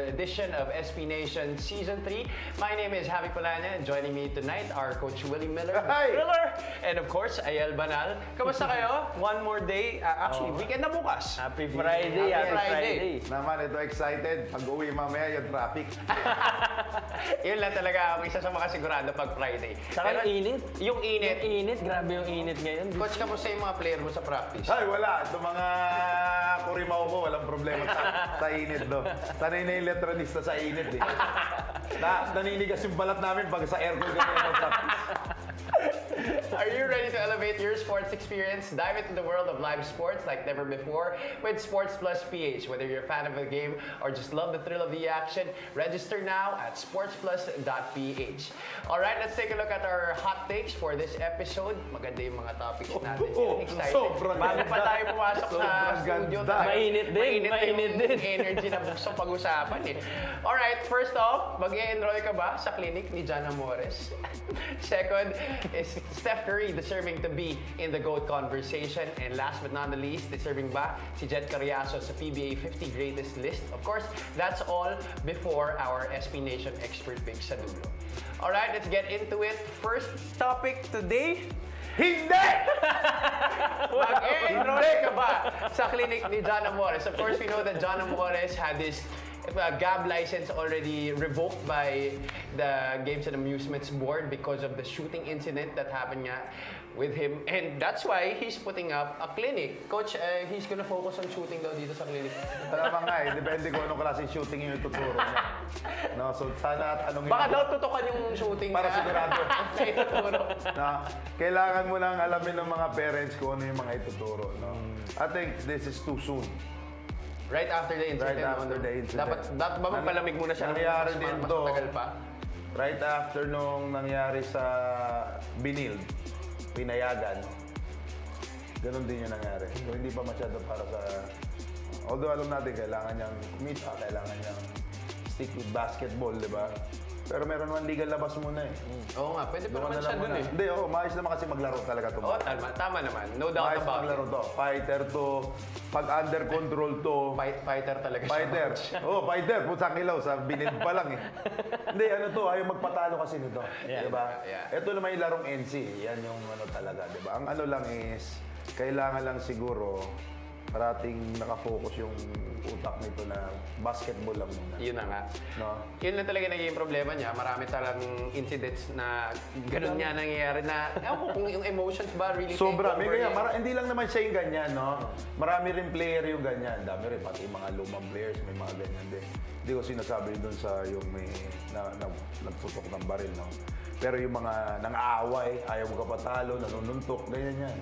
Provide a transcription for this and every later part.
edition of SB Nation Season 3. My name is Javi Polana, and joining me tonight are Coach Willie Miller, Hi! and of course, Ayel Banal. Kamusta kayo? One more day. Actually, weekend na bukas. Happy Friday, happy Friday. Naman, ito excited. Pag-uwi mamaya yung traffic. Yun lang talaga ang isa sa makasigurado pag Friday. Saka yung init. Yung init. Yung init, grabe yung init ngayon. Coach, kamusta yung mga player mo sa practice? Ay, wala. Ito mga kurimaw ko, walang problema sa init do. Sanay na yung letranista sa init eh. Naninigas yung balat namin pag sa aircon ganyan ang practice. Are you ready to elevate your sports experience? Dive into the world of live sports like never before with Sports Plus PH. Whether you're a fan of a game or just love the thrill of the action, register now at sportsplus.ph. Alright, let's take a look at our hot takes for this episode. Maganda yung mga topics natin. Excited. Sobrang Bago pa ganda. tayo pumasok sa Sobrang studio, ganda. talagang Mainit din, mainit yung din. energy na gusto pag-usapan eh. Alright, first off, mag-e-enroll ka ba sa clinic ni John Amores? Second is Steph Curry deserving to be in the GOAT conversation. And last but not the least, deserving ba si Jet Carriazo sa PBA 50 greatest list? Of course, that's all before our SB Nation expert pick sa dulo. Alright, let's get into it. First topic today, Hindi! mag-enroll ka ba sa clinic ni John Amores? Of course, we know that John Amores had his GAB license already revoked by the Games and Amusements Board because of the shooting incident that happened nga with him. And that's why he's putting up a clinic. Coach, he's gonna focus on shooting daw dito sa clinic. Tama nga eh. Depende kung anong klaseng shooting yung ituturo niya. No, so sana tanongin Baka mo. daw tutukan yung shooting Para sigurado. na ituturo. Na kailangan mo nang alamin ng mga parents kung ano yung mga ituturo. No? I think this is too soon. Right after the incident. Right after the incident. Dapat ba magpalamig muna siya? Nangyari mas- din mas to. matagal pa? Right after nung nangyari sa Binild, pinayagan, ganun din yung nangyari. So hindi pa masyado para sa... Although alam natin, kailangan niyang kumita, kailangan niyang stick with basketball, di ba? Pero meron naman legal labas muna eh. Oo nga, pwede pa Doon naman na siya lang dun muna. eh. Hindi, maayos naman kasi maglaro talaga ito. Oo, tama naman. No doubt Maayos about maglaro it. to. Fighter to. Pag under control to. Fighter talaga siya. Fighter. Fighter. Pusa kilaw. Sa Binild pa lang eh. Hindi, ano to. Ayaw magpatalo kasi nito. Yeah. Diba? Yeah. Ito naman yung larong NC. Yan yung ano talaga. Diba? Ang ano lang is, kailangan lang siguro parating nakafocus yung utak nito na basketball lang muna. Yun na nga. No? Yun lang talaga naging problema niya. Marami talagang incidents na ganun niya nangyayari na, ewan ko kung yung emotions ba really Sobra. take May over ganyan. niya. Hindi lang naman siya yung ganyan, no? Marami rin player yung ganyan. Dami rin. Pati yung mga lumang players, may mga ganyan din. Hindi ko sinasabi dun sa yung may nagtutok ng baril, no? Pero yung mga nang-aaway, ayaw mo kapatalo, nanununtok, ganyan yan.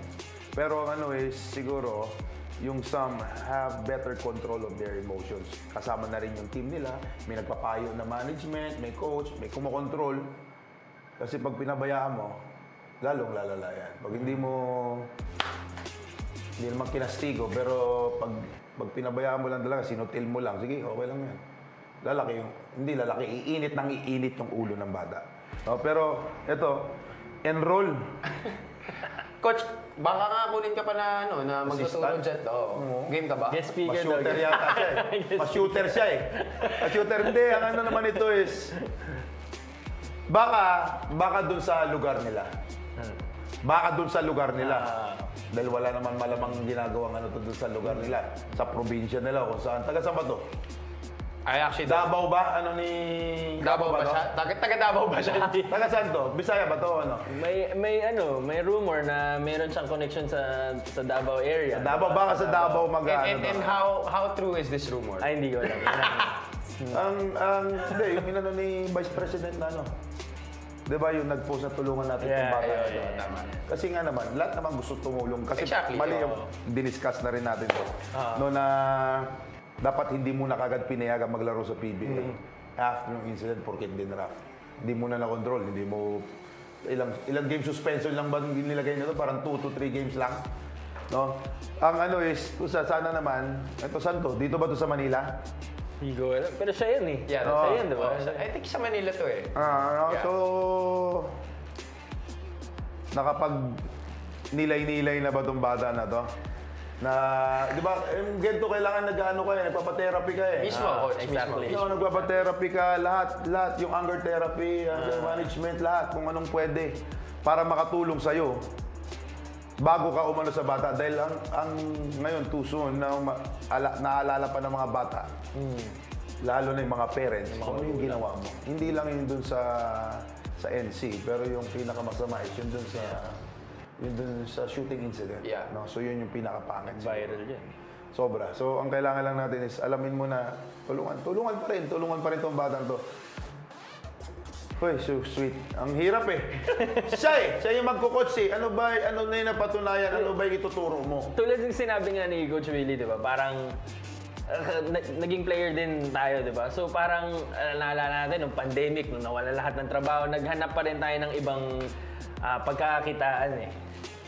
Pero ang ano is, siguro, yung some have better control of their emotions. Kasama na rin yung team nila. May nagpapayo na management, may coach, may kumokontrol. Kasi pag pinabayaan mo, lalong lalala yan. Pag hindi naman kinastigo, pero pag pinabayaan mo lang talaga, sinutil mo lang, sige, okay lang yan. Hindi lalaki, iinit yung ulo ng bata. No, pero, eto, enroll. Coach, baka nga kunin ka pa na, na magtuturo Assistant? jet. Oo. Game ka ba? Guest speaker daw. Pa-shooter yata siya eh. Pa-shooter siya eh. Pa-shooter. Hindi, ang ano naman ito is, baka dun sa lugar nila. Baka dun sa lugar nila. Dahil wala naman malamang ginagawang ano to dun sa lugar nila. Sa probinsya nila kung saan. Taga saan ba to? Ay, actually, Davao ba? Ano ni... Davao ba to? siya? Taga Davao ba siya? Taga saan to? Bisaya ba to? Ano? May rumor na meron siyang connection sa Davao area. Davao, baka sa Davao And how true is this rumor? Ay, hindi ko alam. Hindi, yung inano ni Vice President na ano. Di ba yung nag-post na tulungan natin Yeah, itong bata? yeah, na to? yeah, tama. Kasi nga naman, lahat naman gusto tumulong. Kasi Exactly, mali oo. yung diniscuss na rin natin to. No na dapat hindi muna kagad pinayagan maglaro sa PBA. After yung incident, porket din draft. Hindi mo na na-control. Hindi mo... Ilang game suspension lang ba nilagay nito? Parang 2 to 3 games lang. No? Ang ano is, sana naman, ito saan to? Dito ba to sa Manila? Hindi ko alam. Pero siya yan eh. Yeah, Siya yan, di ba? I think sa Manila to eh. Yeah. So, nakapag nilay-nilay na ba tong bata na to? Na, di ba, ganito kailangan nag-ano ka eh, nagpapa-therapy ka eh. Mismo, coach. exactly. Mismo. Nagpapa-therapy ka, lahat, yung anger therapy, anger management, lahat, kung anong pwede para makatulong sa'yo bago ka umano sa bata. Dahil ang ngayon, too soon, naalala pa ng mga bata, lalo na yung mga parents, kung ano yung ginawa mo. Hindi lang yun dun sa NC, pero yung pinakamasama is yun dun sa shooting incident. Yeah. No? So yun yung pinakapangit. Viral yan. Sobra. So, ang kailangan lang natin is alamin mo na tulungan pa rin tong batang to. Hoy, so sweet. Ang hirap eh. Siya yung magko-coach eh. Ano na yung napatunayan? Ano ba yung ituturo mo? Tulad ng sinabi nga ni Coach Willie, di ba? Parang naging player din tayo, di ba? So parang naalala natin, nung pandemic, nung nawala lahat ng trabaho, naghanap pa rin tayo ng ibang pagkakakitaan eh.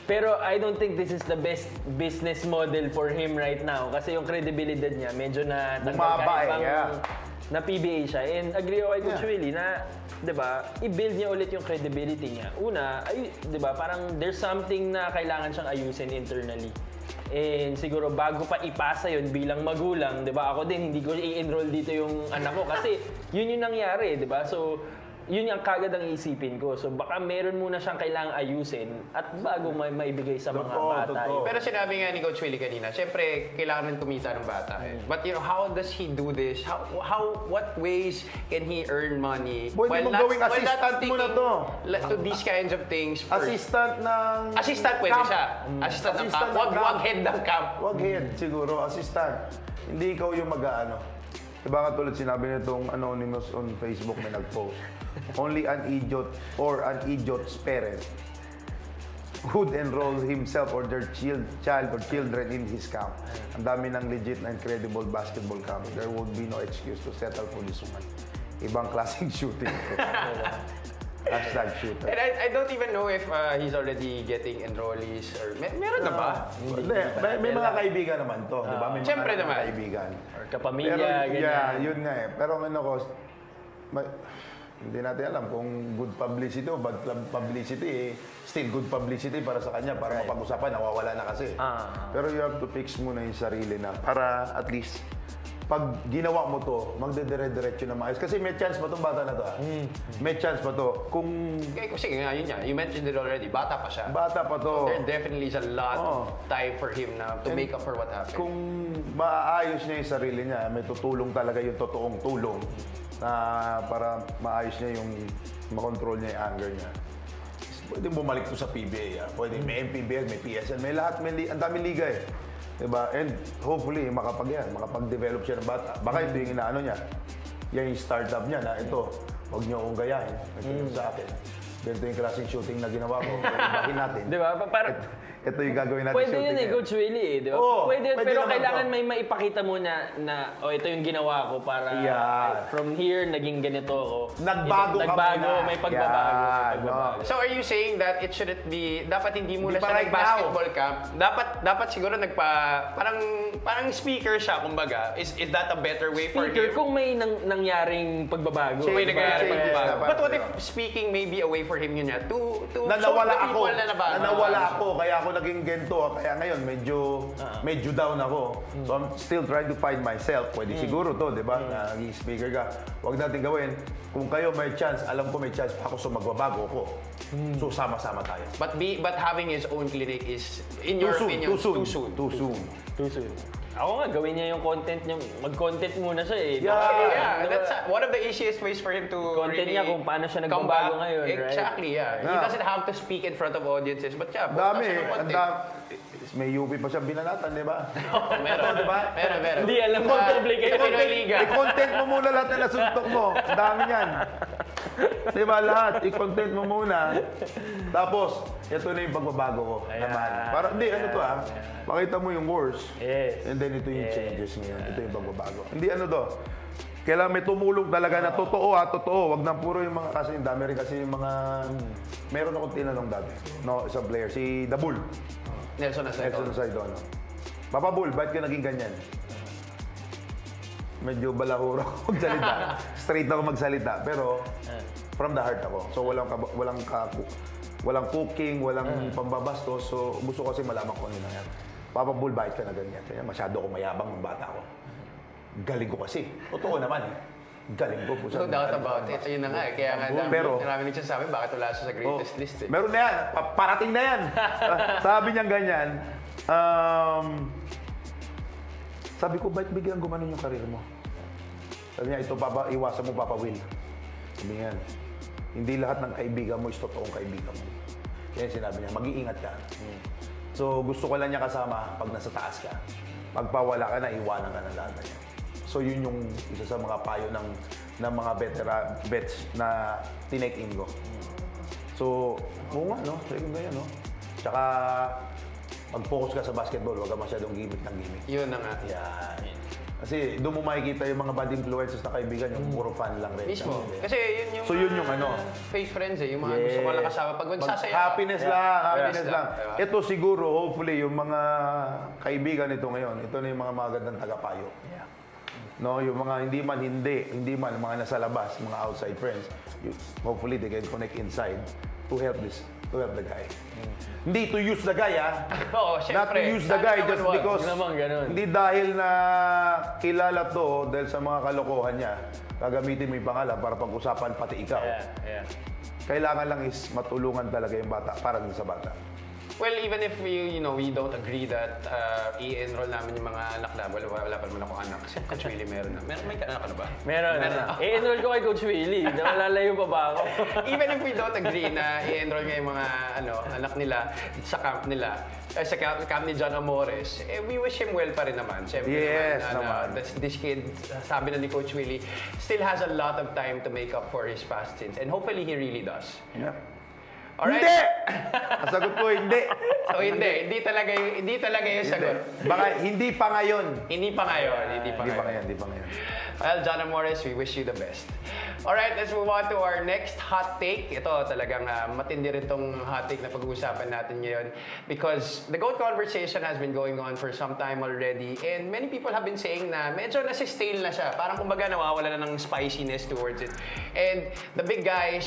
Pero I don't think this is the best business model for him right now kasi yung credibility niya medyo na Bumaba eh, yeah. na PBA siya. And agree ako kay Coach Yeah. Willie na, 'di ba, i-build niya ulit yung credibility niya. Una, 'di ba, parang there's something na kailangan siyang ayusin internally. And siguro bago pa ipasa yon bilang magulang, 'di ba? Ako din hindi ko i-enroll dito yung anak ko kasi yun yung nangyari, 'di ba? So yun yung kagad ang isipin ko. So baka meron muna siyang kailangang ayusin at bago maibigay sa mga bata. Totoo. Pero sinabi nga ni Coach Willie kanina, syempre, kailangan rin kumita ng bata. Eh. But how does he do this? What ways can he earn money? Pwede mong gawing assistant mo na to. To these kinds of things first. Assistant ng Assistant pwede camp. siya. Assistant ng Assistant camp. ng Wag camp. head ng camp. Wag head, siguro. Assistant. Hindi ikaw yung mag-ano. Diba katulad sinabi nitong anonymous on Facebook may nag-post. Only an idiot or an idiot's parent would enroll himself or their child or children in his camp. Ang dami ng legit na incredible basketball camp. There would be no excuse to settle for this one. Ibang klaseng shooting. Hashtag shooter. And I don't even know if he's already getting enrollees or meron na ba? Hindi, may mga kaibigan naman to, di ba? May Siyempre mga naman. kaibigan. Or kapamilya, Pero, ganyan. yeah, yun nga eh. Pero ano ko, hindi natin alam kung good publicity o bad publicity eh. Still good publicity para sa kanya, para mapag-usapan, nawawala na kasi. Pero you have to fix muna yung sarili na para at least pag ginawa mo to, magdedire-diretso na maayos. Kasi may chance pa itong bata na to. May chance pa to. Kung Sige nga, yun niya. You mentioned it already. Bata pa siya. bata pa to, There definitely is a lot of time for him na to make up for what happened. kung maayos niya yung sarili niya, may tutulong talaga yung totoong tulong na para maayos niya yung makontrol niya yung anger niya. Pwede bumalik to sa PBA. Pwede may MPBL, may PSL, may lahat, ang daming liga eh. Diba? And hopefully, makapag-develop siya ng bata. Baka ito yung inaano niya. Yan yung startup niya na ito, huwag niyo akong gayahin. Ito sa akin. Ganito yung klaseng shooting na ginawa ko. Ibahin natin. Di ba? Parang Ito yung gagawin natin pwede shooting. yun eh, Coach Willie eh, di ba? Oo, pwede pwede pero naman kailangan to. may maipakita mo na ito yung ginawa ko para Yeah. from here, naging ganito ako. Nagbago ka muna. May pagbabago. Yeah, may pagbabago. So are you saying that it shouldn't be, dapat hindi muna Hindi pa siya right nag-basketball camp? Dapat siguro parang speaker siya, kumbaga. Is that a better way for Speaker, him? kung may nangyaring pagbabago. May nangyayari changes pagbabago. dapat. But what if speaking may be a way for him yun niya to Na show nawala the ako. people na nabago? Nawala ako, kaya ako naging gento. Kaya ngayon, medyo down ako. So I'm still trying to find myself. Pwede siguro to, di ba? Naging speaker ka. Huwag natin gawin. Kung kayo may chance, alam ko may chance pa ako, so magbabago ako. So sama-sama tayo. But having his own clinic is, in your opinion, too soon. Too soon. Too soon. Ako nga, gawin niya yung content niya. Mag-content muna siya eh. Yeah, Diba? that's one of the easiest ways for him to Content really niya kung paano siya come nagbabago back. ngayon, right? Exactly, yeah. He Yeah. doesn't have to speak in front of audiences, but yeah, Dami. post na siya ng Ang content. may UP pa siya binanatan, di ba? Meron, di ba? Meron. Hindi alam mo, public Sa Pinoy Liga. I-content mo muna lahat na nasuntok mo. Ang dami yan. Di ba lahat? I-content mo muna. Tapos, ito na yung pagbabago ko. Naman. Para, hindi, ano to Pakita mo yung worst. Yes. And then ito yung changes ngayon. Ito yung pagbabago. Hindi ano to. Kailangan may tumulong talaga na totoo totoo. Wag na puro yung mga, kasi yung dami rin kasi yung mga, meron akong tinanong dati. No, isang player, si The Bull. Nelson Nelson Acevedo. Saidono. Papa Bull, bakit ka naging ganyan? Medyo balahuro ako magsalita. Straight ako magsalita. Pero, from the heart ako. So, walang cooking, walang pambabastos. So, gusto ko kasi malaman ko ano nangyari. Papa Bull, bakit ka na ganyan? Kaya masyado ko mayabang ng bata ko. Galing ko kasi. Totoo naman eh. Galing ko po. No doubt about it. Yun na nga eh. Kaya nga Pero- marami nagsasabi, bakit wala siya sa greatest Oh, list eh. Meron na yan. Parating na yan. Sabi niya ganyan, sabi ko, bakit biglang gumanon yung karir mo? Sabi niya, ito Papa, iwasan mo Papa Will. Sabi niya, hindi lahat ng kaibigan mo is totoong kaibigan mo. Yan sinabi niya, mag-iingat ka. So gusto ko lang niya kasama pag nasa taas ka. Pagpawala ka na, iwanan ka ng lahat na yan. So yun yung isa sa mga payo ng mga vets na tinake in ko. So, oo nga, no? Sabi ko ganyan, no? Tsaka, mag-focus ka sa basketball, huwag ka masyadong gimmick ng gimmick. Yun na nga. Yan. Kasi doon mo makikita yung mga bad influences na kaibigan, yung puro fan lang rin. Mismo. Kasi yun yung So yun yung ano. fake friends eh. Yung mga gusto ko lang kasama. Pag magsasaya ka. Happiness lang, happiness Yes lang. diba? Ito siguro, hopefully, yung mga kaibigan nito ngayon, ito na yung mga magandang tagapayo. No, yung mga hindi man, mga nasa labas, mga outside friends, hopefully they can connect inside to help the guy. Hindi to use the guy, Oo, Not to syempre. use the Sana guy naman just wag. because, Huwag naman ganun. hindi dahil na kilala to, dahil sa mga kalokohan niya, gagamitin mo yung pangalan para pag-usapan pati ikaw. Yeah. Kailangan lang is matulungan talaga yung bata para dun sa bata. Well, even if we don't agree that i-enroll namin yung mga anak na, wala pa naman ako anak. Kasi Coach Willie meron na. May anak ka na ba? Meron. I-enroll ko kay Coach Willie. Malalayo pa ba ako? Even if we don't agree na i-enroll nga yung mga anak nila sa camp nila, sa camp ni John Amores, we wish him well pa rin naman. Siyempre Yes, naman. This kid, sabi na ni Coach Willie, still has a lot of time to make up for his past sins. And hopefully, he really does. Yeah. Alright? Hindi! Kasagot ko, hindi. So hindi talaga yung sagot. Baka hindi pa ngayon. Hindi pa ngayon. Hindi pa ngayon. Well, John Amores, we wish you the best. Alright, let's move on to our next hot take. Ito talagang matindi rin tong hot take na pag-uusapan natin ngayon because the GOAT conversation has been going on for some time already and many people have been saying na medyo nasi-stale na siya. Parang kumbaga nawawala na ng spiciness towards it. And the big guy,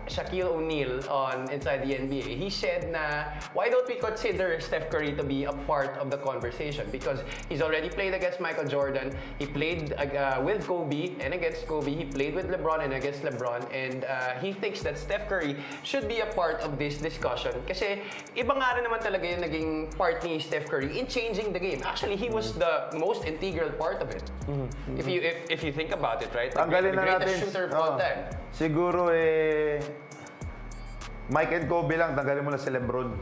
Shaquille O'Neal on Inside the NBA, he said na why don't we consider Steph Curry to be a part of the conversation because he's already played against Michael Jordan, he played with Kobe and against Kobe, he played with LeBron and against LeBron and he thinks that Steph Curry should be a part of this discussion kasi iba nga rin naman talaga yung naging part ni Steph Curry in changing the game. Actually, he was the most integral part of it. If you think about it, right? Tanggalin The na natin. greatest shooter of all time. Siguro Mike and Kobe lang, tanggalin mo na si Lebron.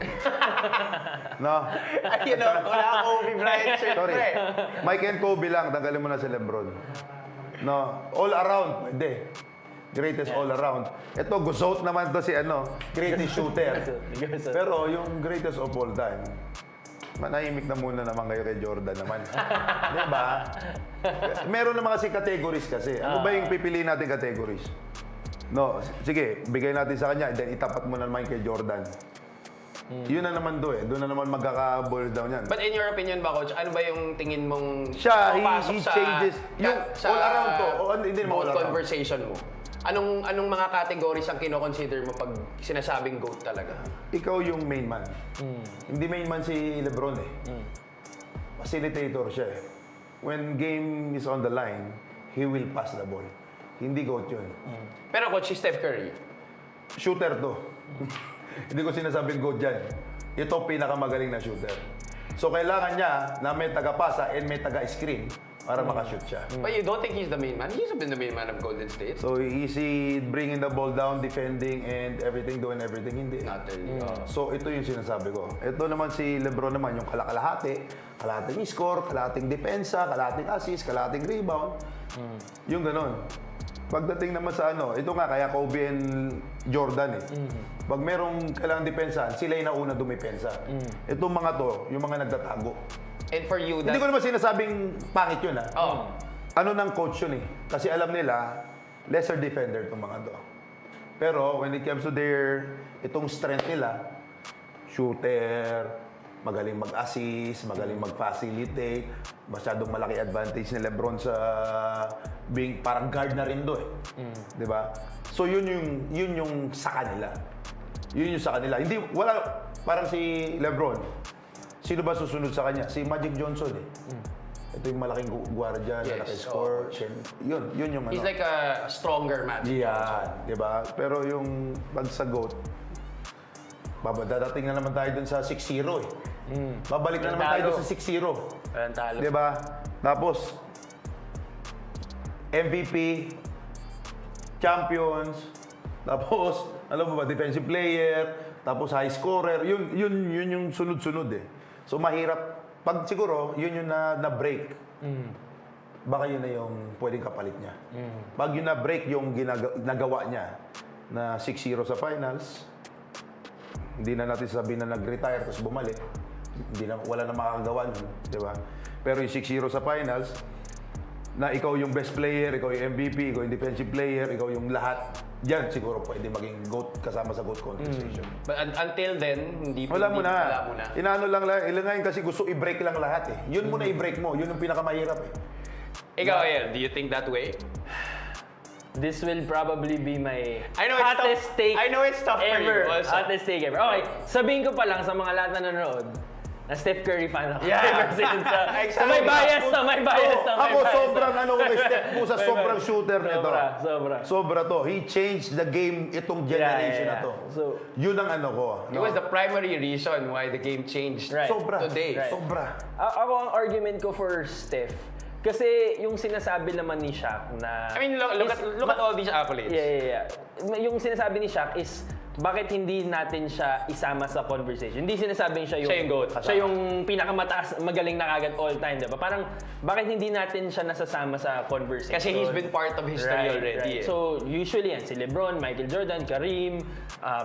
No? Ayun o, wala akong Kobe Bryant shirt Sorry. pre. Mike and Kobe lang, tanggalin mo na si Lebron. No? All around, pwede. Greatest all around. Ito, Gusot naman to si greatest shooter. Pero yung greatest of all time, manahimik na muna naman kayo kay Jordan naman. Di ba? Meron naman kasi categories kasi. Ano ba yung pipiliin natin categories? No, sige, bigay natin sa kanya, then itapat mo na naman kay Jordan. Yun na naman doon na naman magkaka-boil down yan. But in your opinion ba, Coach, ano ba yung tingin mong Siya, papasok he changes. Yung all around to, hindi naman all GOAT around. conversation mo? Anong mga categories ang kino-consider mo pag sinasabing GOAT talaga? Ikaw yung main man. Hindi main man si Lebron Facilitator siya When game is on the line, he will pass the ball. Hindi GOAT yun. Pero Coach, si Steph Curry, Shooter to. Hindi ko sinasabing GOAT dyan. Ito pinakamagaling na shooter. So kailangan niya na may taga-pasa and may taga-screen para makashoot siya. but you don't think he's the main man? He's been the main man of Golden State. So easy bringing the ball down, defending and everything, doing everything. Hindi. Not really. So ito yung sinasabi ko. Ito naman si Lebron naman, yung kalakalahati, kalahating score, kalahating depensa, kalahating assist, kalahating rebound. Yung ganon. Pagdating naman sa ito nga, kaya Kobe and Jordan Pag merong kailangang depensahan, sila yung nauna dumipensa. Itong mga to, yung mga nagtatago. And for you, Hindi ko naman sinasabing pangit yun Oh. Ano ng coach yun Kasi alam nila, lesser defender itong mga to. Pero when it comes to itong strength nila, shooter, magaling mag-assist, magaling mag-facilitate, masyadong malaki advantage ni Lebron sa being parang guard na rin doon. 'Di ba? So yun yung sa kanila. Yun yung sa kanila. Hindi wala parang si Lebron. Sino ba susunod sa kanya? Si Magic Johnson eh. Ito yung malaking gwardiya na Yes, naka-score. Yun yung ano. He's like a stronger man. Yan, di ba? Pero yung pag sa GOAT, dadating na naman tayo dun sa 6-0 eh. Babalik na naman tayo dun sa 6-0. Walang talo. Di ba? Tapos, MVP, champions, tapos, alam mo ba, defensive player, tapos high scorer, yun yung sunod-sunod eh. So mahirap, pag siguro, yun yung na-break. Baka yun na yung pwedeng kapalit niya. Pag yun na-break yung nagawa niya na 6-0 sa finals, hindi na natin sabihin na nag-retire tapos bumalik. Wala na makakagawa nun, di ba? Pero yung 6-0 sa finals, na ikaw yung best player, ikaw yung MVP, ikaw yung defensive player, ikaw yung lahat, diyan siguro pwede maging GOAT kasama sa GOAT conversation. But until then, Wala mo na. Wala mo na. Inaano lang, ilan ngayon kasi gusto i-break lang lahat eh. Yun muna i-break mo, yun yung pinakamahirap eh. Ikaw, El, do you think that way? This will probably be my I know it's hottest tough. take I know it's tough for ever. you also. Hottest take ever. Okay, sabihin ko pa lang sa mga lahat na nanonood, na Steph Curry fan ako. Yeah. Ever since, Exactly. may bias na, may bias na. Ako sobrang kay Steph Pusa, sobrang shooter nito. Sobra. Sobra to. He changed the game itong generation na to. So, Yun ang ano ko. It was the primary reason why the game changed Right. Sobra. today. Right. Sobra. ako ang argument ko for Steph. Kasi yung sinasabi naman ni Shaq na... I mean, look at all these accolades. Yeah. Yung sinasabi ni Shaq is, bakit hindi natin siya isama sa conversation? Hindi sinasabing siya yung GOAT. Siya yung pinakamataas, magaling na kagad all time, diba? Parang, bakit hindi natin siya nasasama sa conversation? Kasi he's been part of history already. Eh. So, usually yan, si LeBron, Michael Jordan, Kareem,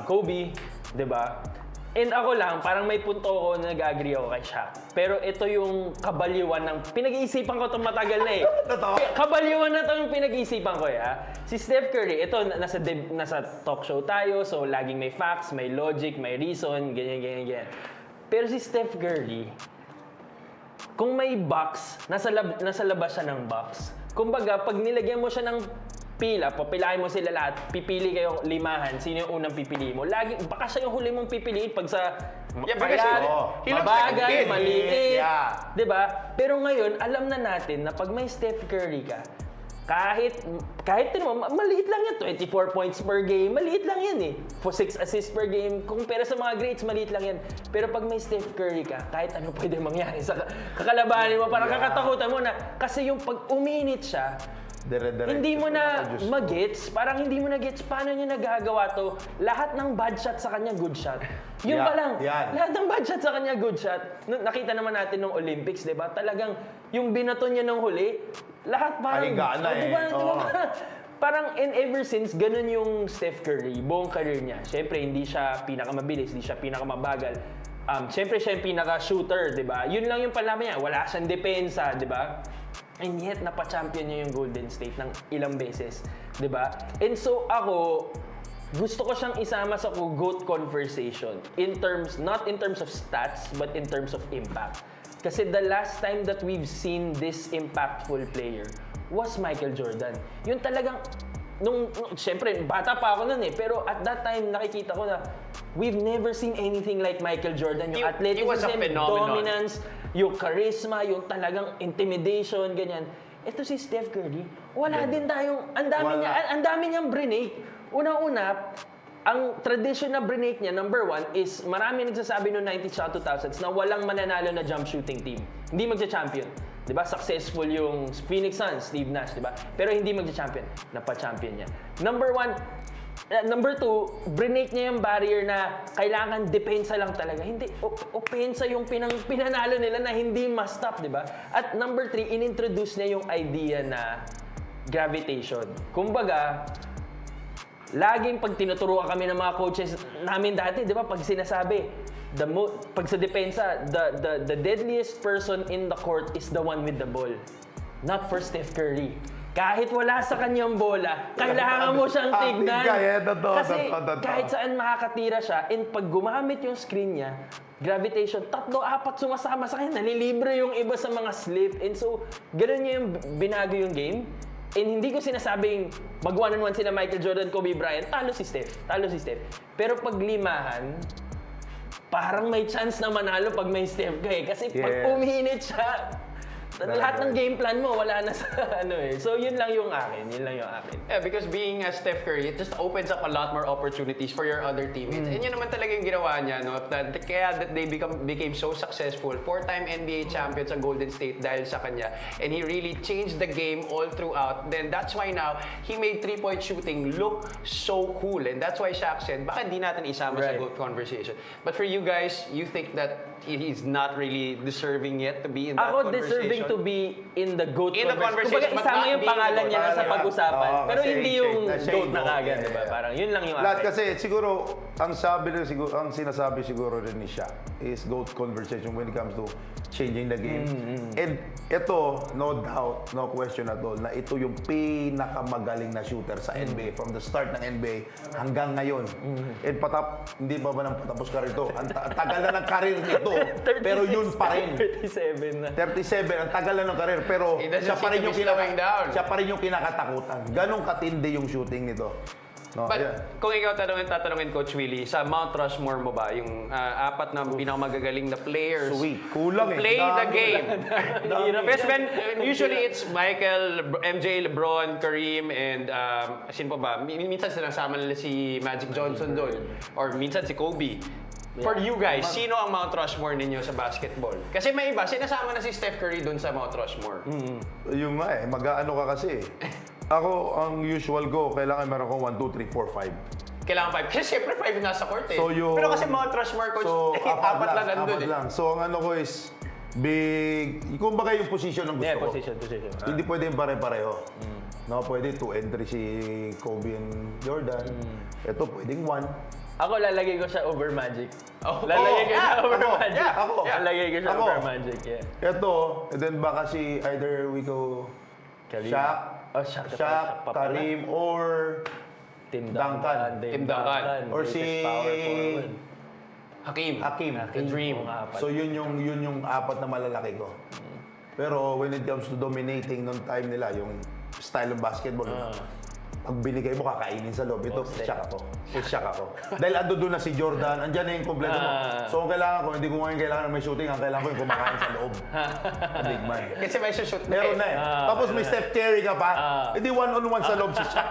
Kobe, diba? And ako lang, parang may punto ako na nag-agree ako kay Shaq. Pero ito yung kabaliwan ng... Pinag-iisipan ko itong matagal na eh. Totoo? Kabaliwan na itong pinag-iisipan ko eh. Si Steph Curry, ito nasa talk show tayo, so laging may facts, may logic, may reason, ganyan. Pero si Steph Curry, kung may box, nasa labas siya ng box. Kumbaga, pag nilagyan mo siya ng pila, papilahin mo sila lahat, pipili kayo limahan, sino yung unang pipili mo. Baka siya yung huli mong pipiliin pag sa Yeah, because he looks like a mabagal, kid. maliit, Yeah. 'di ba? Pero ngayon, alam na natin na pag may Steph Curry ka, kahit mo, maliit lang yan, 24 points per game, maliit lang yan eh. For 6 assists per game, kumpara sa mga greats, maliit lang yan. Pero pag may Steph Curry ka, kahit ano pwede mangyari sa kakalabanin mo, parang kakatakutan mo na, kasi yung pag uminit siya, hindi mo na mag-gets, parang hindi mo na gets paano niya nagagawa to. Lahat ng bad shot sa kanya, good shot. Yun Yeah, pa lang. yan. Lahat ng bad shot sa kanya, good shot. Nakita naman natin nung Olympics, di ba? Talagang yung binato niya ng huli, lahat parang... Pahiga na Di ba? eh. Di ba? Oo. Parang, and ever since, ganun yung Steph Curry, buong career niya. Siyempre, hindi siya pinakamabilis, hindi siya pinakamabagal. Siyempre, siya yung pinaka-shooter, di ba? Yun lang yung palaman niya. Wala siyang depensa, di ba? And yet, napa-champion niya yung Golden State ng ilang beses, di ba? And so, ako, gusto ko siyang isama sa GOAT conversation not in terms of stats, but in terms of impact. Kasi the last time that we've seen this impactful player was Michael Jordan. Yung talagang, siyempre, bata pa ako nun eh, pero at that time, nakikita ko na we've never seen anything like Michael Jordan. Yung He was a athleticism, phenomenon. dominance, yung charisma, yung talagang intimidation, ganyan. Ito si Steph Curry, wala din tayong, ang dami niyang brinake. Una-una, ang tradition na brinake niya, number 1, is marami nagsasabi noong 90s at 2000s na walang mananalo na jump shooting team. Hindi magja-champion. Diba? Successful yung Phoenix Suns, Steve Nash, diba? Pero hindi magja-champion. Napa-champion niya. Number 2, brinake niya yung barrier na kailangan depensa lang talaga. Hindi, opensa yung pinanalo nila na hindi ma-stop, di ba? At number 3, inintroduce niya yung idea na gravitation. Kumbaga, laging pag tinuturuan kami ng mga coaches namin dati, di ba? Pag sinasabi, pag sa depensa, the deadliest person in the court is the one with the ball. Not for Steph Curry. Kahit wala sa kanyang bola, kailangan mo siyang tignan. Kasi kahit saan makakatira siya, and pag gumamit yung screen niya, gravitation, 3-4 sumasama sa kanya, nalilibre yung iba sa mga slip. And so, gano'n niya yung binago yung game. And hindi ko sinasabing mag 1-on-1 sila Michael Jordan, Kobe Bryant, talo si Steph. Pero pag limahan, parang may chance na manalo pag may Steph ka eh. Kasi pag Yes. uminit siya, lahat ng game plan mo wala na sa ano eh. So yun lang yung akin, Yeah, because being a Steph Curry, it just opens up a lot more opportunities for your other teammates. And yun naman talaga yung ginawa niya, no? Kaya that they became so successful. 4-time NBA champions sa Golden State dahil sa kanya. And he really changed the game all throughout. Then that's why now, he made 3-point shooting look so cool. And that's why Shaq said, baka di natin isama sa Right. GOAT conversation. But for you guys, you think that he's not really deserving yet to be in that Ako conversation? deserving to be in the GOAT In the Kumbaga conversation, but isama not yung being the pangalan GOAT. niya na sa Pangalan. pag-usapan. Oo, Pero kasi hindi siya- yung siya GOAT yung na GOAT, kagad, yeah, di ba? yeah. Parang yun lang yung Lahat akin. kasi siguro, ang sinasabi siguro rin ni Shaq is GOAT conversation when it comes to changing the game. And ito, no doubt, no question at all, na ito yung pinakamagaling na shooter sa NBA from the start ng NBA hanggang ngayon. And hindi pa ba nang patapos ka rito? Ang tagal na ng karir nito, pero yun pa rin. 37 na. 37, ang tagal na ng karir, pero He doesn't siya pa rin seem to yung be slowing down. siya pa rin yung kinakatakutan. Ganong katindi yung shooting nito. No, But ayan. kung ikaw tatanungin Coach Willie, sa Mount Rushmore mo ba, yung apat na pinakamagagaling na players Sweet. Kulang eh. play the Dami. game. Dami. Best man, usually it's Michael, MJ, LeBron, Kareem, and sino pa ba? Minsan sinasama nila si Magic Johnson doon. Or minsan si Kobe. For you guys, sino ang Mount Rushmore ninyo sa basketball? Kasi may iba, sinasama na si Steph Curry doon sa Mount Rushmore. Yung nga eh, mag-aano ka kasi eh. Ako, ang usual ko, kailangan meron kong 1, 2, 3, 4, 5. Kailangan 5. Kasi siyempre 5 nasa court eh. So, yung- Pero kasi Mount Rushmore, Coach, So, apat lang nandun apat eh. lang. So, ang ano ko is big, kumbaga yung position ng gusto Yeah, ko. position. Hindi pwede yung pare-pareho. No, pwede 2 entry si Kobe and Jordan. Ito pwedeng 1. Ako lalagay ko siya over Magic. Oh, Lalagay ko siya yeah, over ako, Magic. yeah, ako. Lalagay ko siya Ako. over Magic, yeah. Ito, and then baka si either we go Kareem. Shaq, Oh, Shaq pa pala. Kareem, or Tim Duncan. Dave Tim Duncan. Or greatest si- power forward. Hakim. Hakim. The Dream. Oo nga, apat. So yun yung apat na malalaki ko. Pero when it comes to dominating nung time nila, yung style of basketball, pag binigay mo, kakainin sa loob. Ito, Shaq ako. Shaq ako. Dahil ando doon na si Jordan, andyan na yung kompleto mo. So ang kailangan ko, hindi ko ngayon kailangan ng may shooting, ang kailangan ko yung kumakain sa loob. Big man. Kasi may shoot na Meron na eh. Tapos may Steph Curry ka pa, hindi one-on-one sa loob si Shaq.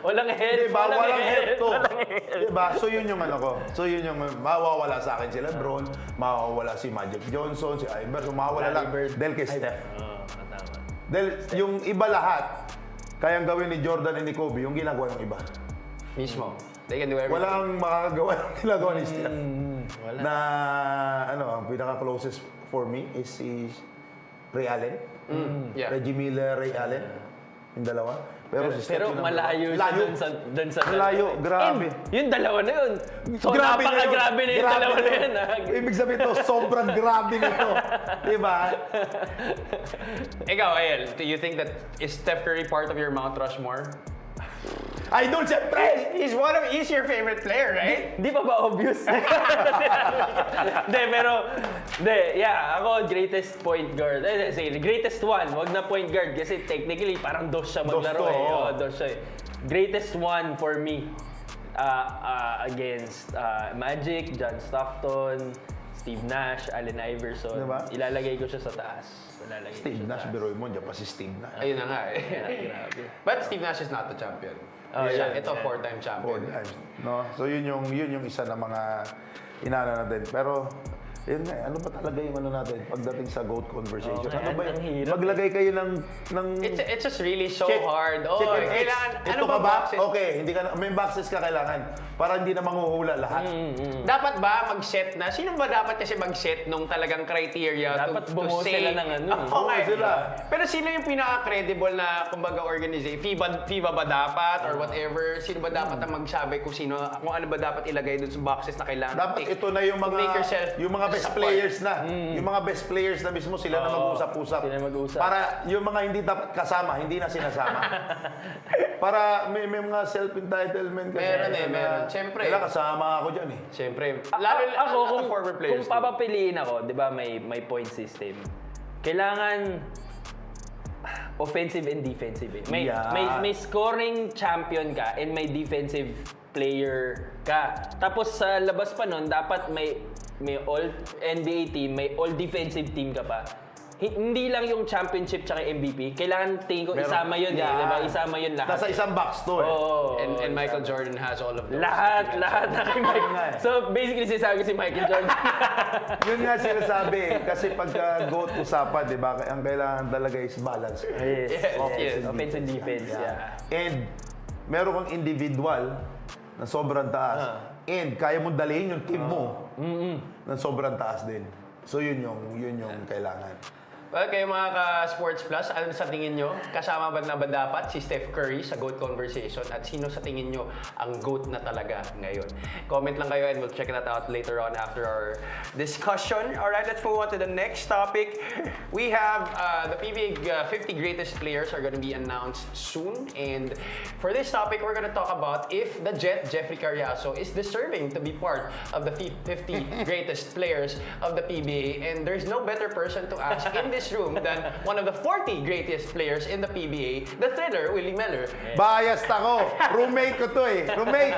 Walang help. Diba? Walang help to. Walang help. Diba? So yun yung ano ko. So yun yung mawawala sa akin si LeBron, mawawala si Magic Johnson, si Iverson, mawawala lang. Dahil kay Steph. Tama. Dahil yung iba lahat, kayang gawin ni Jordan and ni Kobe, yung ginagawa ng iba. Mismo. They can do everything. Walang makakagawa ng ginagawa ni Steph. Wala. Na, ano, ang pinaka-closest for me is si Ray Allen. Yeah. Reggie Miller, Ray Allen. Yung dalawa. Pero si Steph Pero yun ang- malayo siya dun sa Malayo, grabe. And yung dalawa na yun. So Grabe na yun. napaka-grabe na yung Grabe dalawa na yun. yun. Ibig sabihin to, sobrang grabe nito. Diba? Ikaw, Ayel, do you think that is Steph Curry part of your Mount Rushmore? Idol, siyempre! He's your favorite player, right? Di pa ba obvious? Hindi, pero, yeah, ako greatest point guard. Say, greatest one, wag na point guard kasi technically parang dos siya maglaro Dos to, eh. oo. Oo, dos siya eh. Greatest one for me against Magic, John Stockton, Steve Nash, Allen Iverson. Diba? Ilalagay ko siya sa taas. Steve Nash, biroy mo, diyan pa si Steve Nash. Ayun na nga eh. Grabe. But Steve Nash is not the champion. Oh, Siya, yeah, ito, yeah. 4-time champion. 4 times. No? So yun yung isa na mga inaano natin. Pero yun nga, ano ba talaga yung ano natin pagdating sa GOAT conversation? Oo, Ano ba ang yun? hirap. Maglagay kayo ng It's just really so check. hard. Oh, Check and kailangan, X. ano Ito ba ka ba? boxes? Okay, hindi ka na, may boxes ka kailangan para hindi na manghuhula lahat. Dapat ba mag-set na? Sino ba dapat kasi mag-set nung talagang criteria Dapat to bumuo say? sila ng ano eh. Oo nga eh. sila. Pero sino yung pinaka-credible na, kumbaga, organization? FIBA ba dapat or whatever? Sino ba dapat ang magsabi kung ano ba dapat ilagay dun sa boxes na kailangan? Dapat ito na yung Make yourself mga best support. players na. Yung mga best players na mismo sila na Oo, mag-usap-usap. sila mag-usap. Para yung mga hindi dapat kasama, hindi na sinasama. Para may mga self-entitlement kasi. Meron eh, na, meron. Siyempre. Kailangan kasama ako dyan eh. Siyempre. Lalo ako, ang former players. kung papapiliin ako, di ba may point system. Kailangan offensive and defensive. Eh. Yeah. May scoring champion ka and may defensive player ka. Tapos sa labas pa nun, dapat may may all NBA team, may all defensive team ka pa. Hindi lang yung championship tsaka MVP. Kailangan tingin ko Meron- isama yun eh. Yeah. Diba? Isama yun lahat. Nasa isang box to eh. Oo. And Michael Jordan has all of those. Lahat na kay nga eh. Michael. So basically sinasabi ko si Michael Jordan. Yun nga sinasabi. Kasi pagka GOAT usapan, di ba, ang kailangan talaga is balance. Yes. Yes. Offense and defense. Yeah. And meron kang individual na sobrang taas. And kaya mo dalhin yung team mo na sobrang taas din. So yun yung kailangan. Well, kayo mga ka-Sports Plus, ano sa tingin nyo? Kasama ba dapat si Steph Curry sa GOAT conversation? At sino sa tingin nyo ang GOAT na talaga ngayon? Comment lang kayo and we'll check that out later on after our discussion. Alright, let's move on to the next topic. We have the PBA 50 greatest players are going to be announced soon. And for this topic, we're going to talk about if the Jet, Jeffrey Carriazo, is deserving to be part of the 50 greatest players of the PBA. And there's no better person to ask in this room than one of the 40 greatest players in the PBA, the thriller, Willie Meller. Biased ako. Roommate ko to eh. Roommate.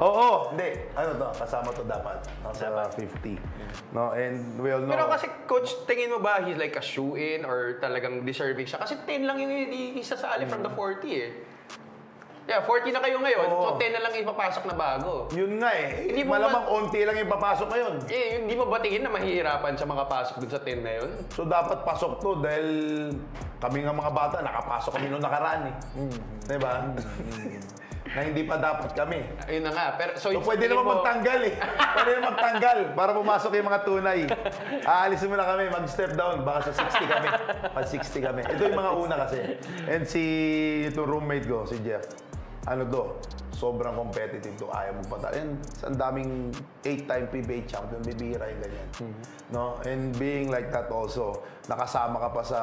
Oo. Hindi. Ano to? Kasama to dapat. Nasa 50. No? And we all know. Pero kasi, Coach, tingin mo ba he's like a shoe-in or talagang deserving siya? Kasi 10 lang yung isasali from the 40 eh. Yeah, 40 na kayo ngayon, Oo. so 10 na lang ipapasok na bago. Yun nga eh. Hindi mo Malamang onti lang yung papasok ngayon. Eh, hindi mo ba tingin na mahihirapan siya makapasok dun sa 10 na yun? So dapat pasok to dahil kami nga mga bata, nakapasok kami nung nakaraan eh. Diba? Na hindi pa dapat kami. Ayun na nga. Pero, so Pwede tingin naman mo- magtanggal eh. Pwede naman magtanggal para pumasok yung mga tunay. Aalisin mo na kami, mag-step down. Baka sa 60 kami. Pag 60 kami. Ito yung mga una kasi. And itong roommate ko, si Jeff. Ano to? Sobrang competitive to. Ayaw mo patalo. And ang daming 8-time PBA champion. Bibihira yung ganyan. No? And being like that also, nakasama ka pa sa